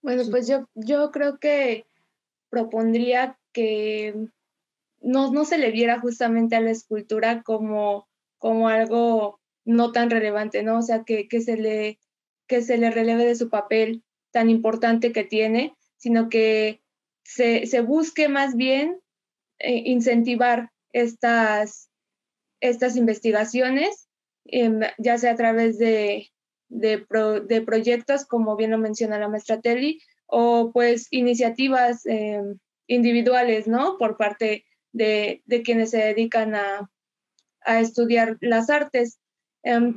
Bueno, pues yo creo que propondría que no se le viera justamente a la escultura como algo no tan relevante, ¿no? O sea, que se le releve de su papel tan importante que tiene, sino que se busque más bien incentivar estas investigaciones, ya sea a través de proyectos, como bien lo menciona la maestra Telly, o pues iniciativas individuales, ¿no? Por parte de quienes se dedican a estudiar las artes.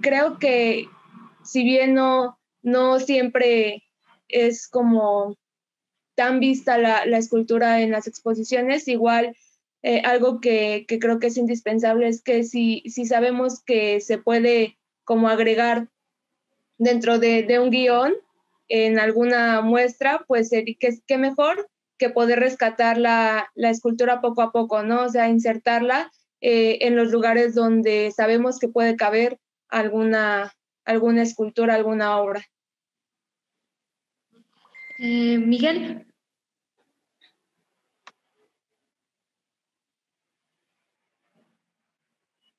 Creo que si bien no siempre es como tan vista la escultura en las exposiciones, igual algo que creo que es indispensable es que si sabemos que se puede como agregar dentro de un guión en alguna muestra, pues qué mejor que poder rescatar la escultura poco a poco, ¿no? O sea, insertarla en los lugares donde sabemos que puede caber alguna escultura, alguna obra. Miguel.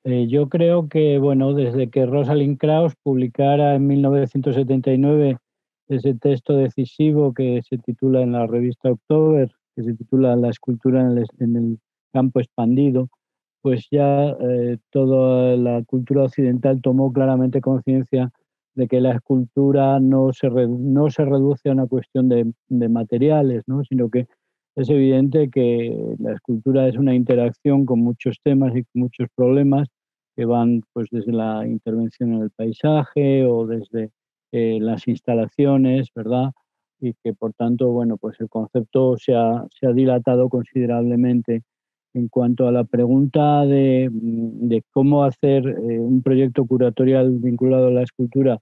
Yo creo que, bueno, desde que Rosalind Krauss publicara en 1979 ese texto decisivo que se titula en la revista October, que se titula La escultura en el campo expandido, pues ya toda la cultura occidental tomó claramente conciencia de que la escultura no se reduce a una cuestión de materiales, ¿no? Sino que es evidente que la escultura es una interacción con muchos temas y con muchos problemas que van pues desde la intervención en el paisaje o desde las instalaciones, ¿verdad? Y que por tanto, bueno, pues el concepto se ha dilatado considerablemente. En cuanto a la pregunta de cómo hacer un proyecto curatorial vinculado a la escultura,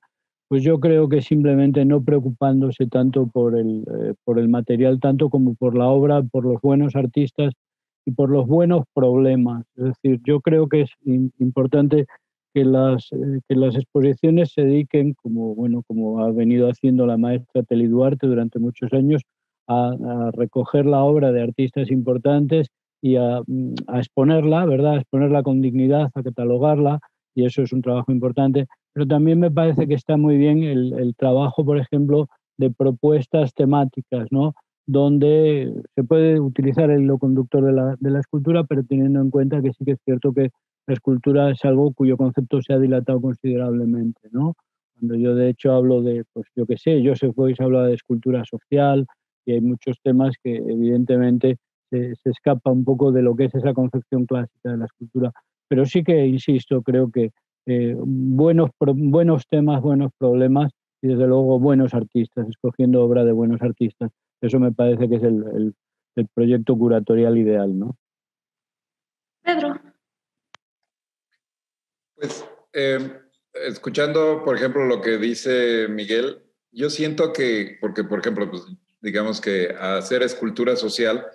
pues yo creo que simplemente no preocupándose tanto por el material, tanto como por la obra, por los buenos artistas y por los buenos problemas. Es decir, yo creo que es importante que las exposiciones se dediquen, como ha venido haciendo la maestra Telly Duarte durante muchos años, a recoger la obra de artistas importantes y a exponerla, ¿verdad? A exponerla con dignidad, a catalogarla, y eso es un trabajo importante. Pero también me parece que está muy bien el trabajo, por ejemplo, de propuestas temáticas, ¿no? Donde se puede utilizar el hilo conductor de la escultura, pero teniendo en cuenta que sí que es cierto que la escultura es algo cuyo concepto se ha dilatado considerablemente, ¿no? Cuando yo de hecho hablo de, pues yo qué sé, Joseph Beuys habla de escultura social, y hay muchos temas que evidentemente se escapa un poco de lo que es esa concepción clásica de la escultura. Pero sí que, insisto, creo que buenos temas, buenos problemas y desde luego buenos artistas, escogiendo obra de buenos artistas. Eso me parece que es el proyecto curatorial ideal, ¿no? Pedro. Pues escuchando, por ejemplo, lo que dice Miguel, yo siento que, porque, por ejemplo, pues, digamos que hacer escultura social,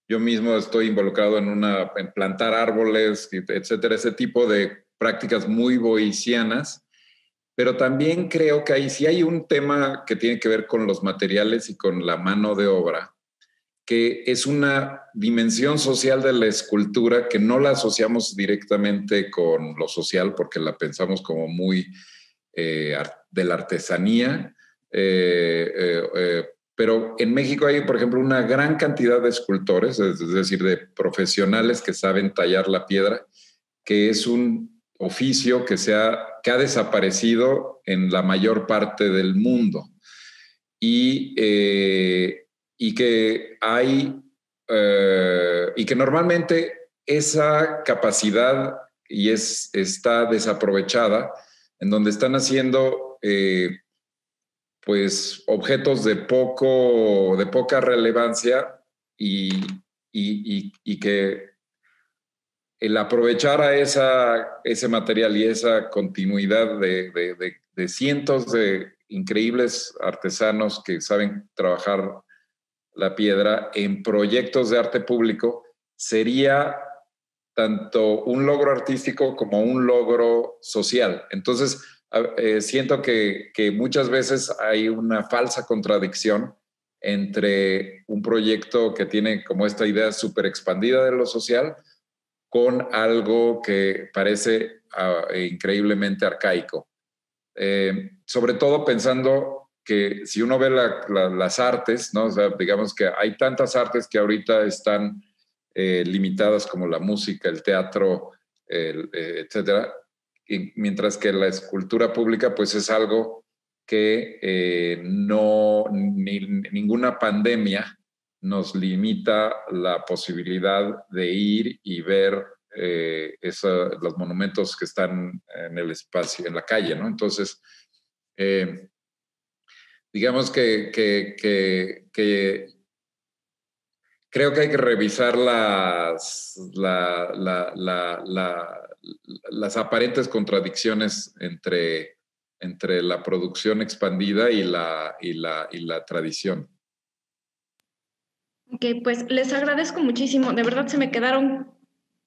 yo mismo estoy involucrado en plantar árboles, etcétera, ese tipo de prácticas muy boicianas, pero también creo que sí hay un tema que tiene que ver con los materiales y con la mano de obra, que es una dimensión social de la escultura que no la asociamos directamente con lo social porque la pensamos como muy de la artesanía, pero en México hay, por ejemplo, una gran cantidad de escultores, es decir, de profesionales que saben tallar la piedra, que es un oficio que ha desaparecido en la mayor parte del mundo. Y que y que normalmente esa capacidad está desaprovechada, en donde están haciendo pues objetos de poca relevancia y que el aprovechar a ese material y esa continuidad de cientos de increíbles artesanos que saben trabajar la piedra en proyectos de arte público sería tanto un logro artístico como un logro social. Entonces, siento que muchas veces hay una falsa contradicción entre un proyecto que tiene como esta idea súper expandida de lo social con algo que parece increíblemente arcaico. Sobre todo pensando que si uno ve las artes, ¿no? O sea, digamos que hay tantas artes que ahorita están limitadas como la música, el teatro, etcétera, y mientras que la escultura pública pues es algo que ninguna pandemia nos limita la posibilidad de ir y ver los monumentos que están en el espacio, en la calle, ¿no? Entonces, digamos que creo que hay que revisar las aparentes contradicciones entre la producción expandida y la tradición. Ok, pues les agradezco muchísimo. De verdad se me quedaron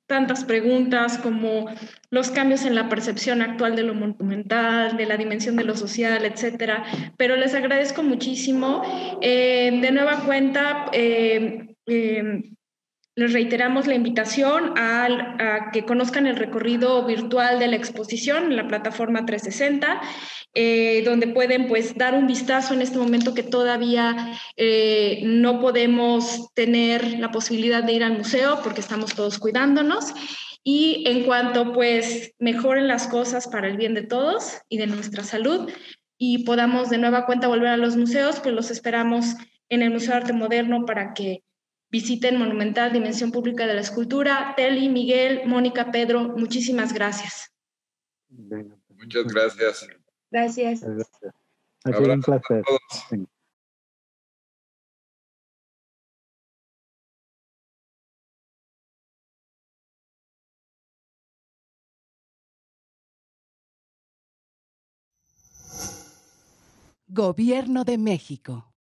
tantas preguntas como los cambios en la percepción actual de lo monumental, de la dimensión de lo social, etcétera. Pero les agradezco muchísimo. De nueva cuenta, les reiteramos la invitación a que conozcan el recorrido virtual de la exposición en la plataforma 360, donde pueden pues dar un vistazo en este momento que todavía no podemos tener la posibilidad de ir al museo porque estamos todos cuidándonos. Y en cuanto pues mejoren las cosas para el bien de todos y de nuestra salud y podamos de nueva cuenta volver a los museos, pues los esperamos en el Museo de Arte Moderno para que visiten Monumental, Dimensión Pública de la Escultura. Teli, Miguel, Mónica, Pedro, muchísimas gracias. Muchas gracias. Gracias. Ha sido un placer. Gobierno de México.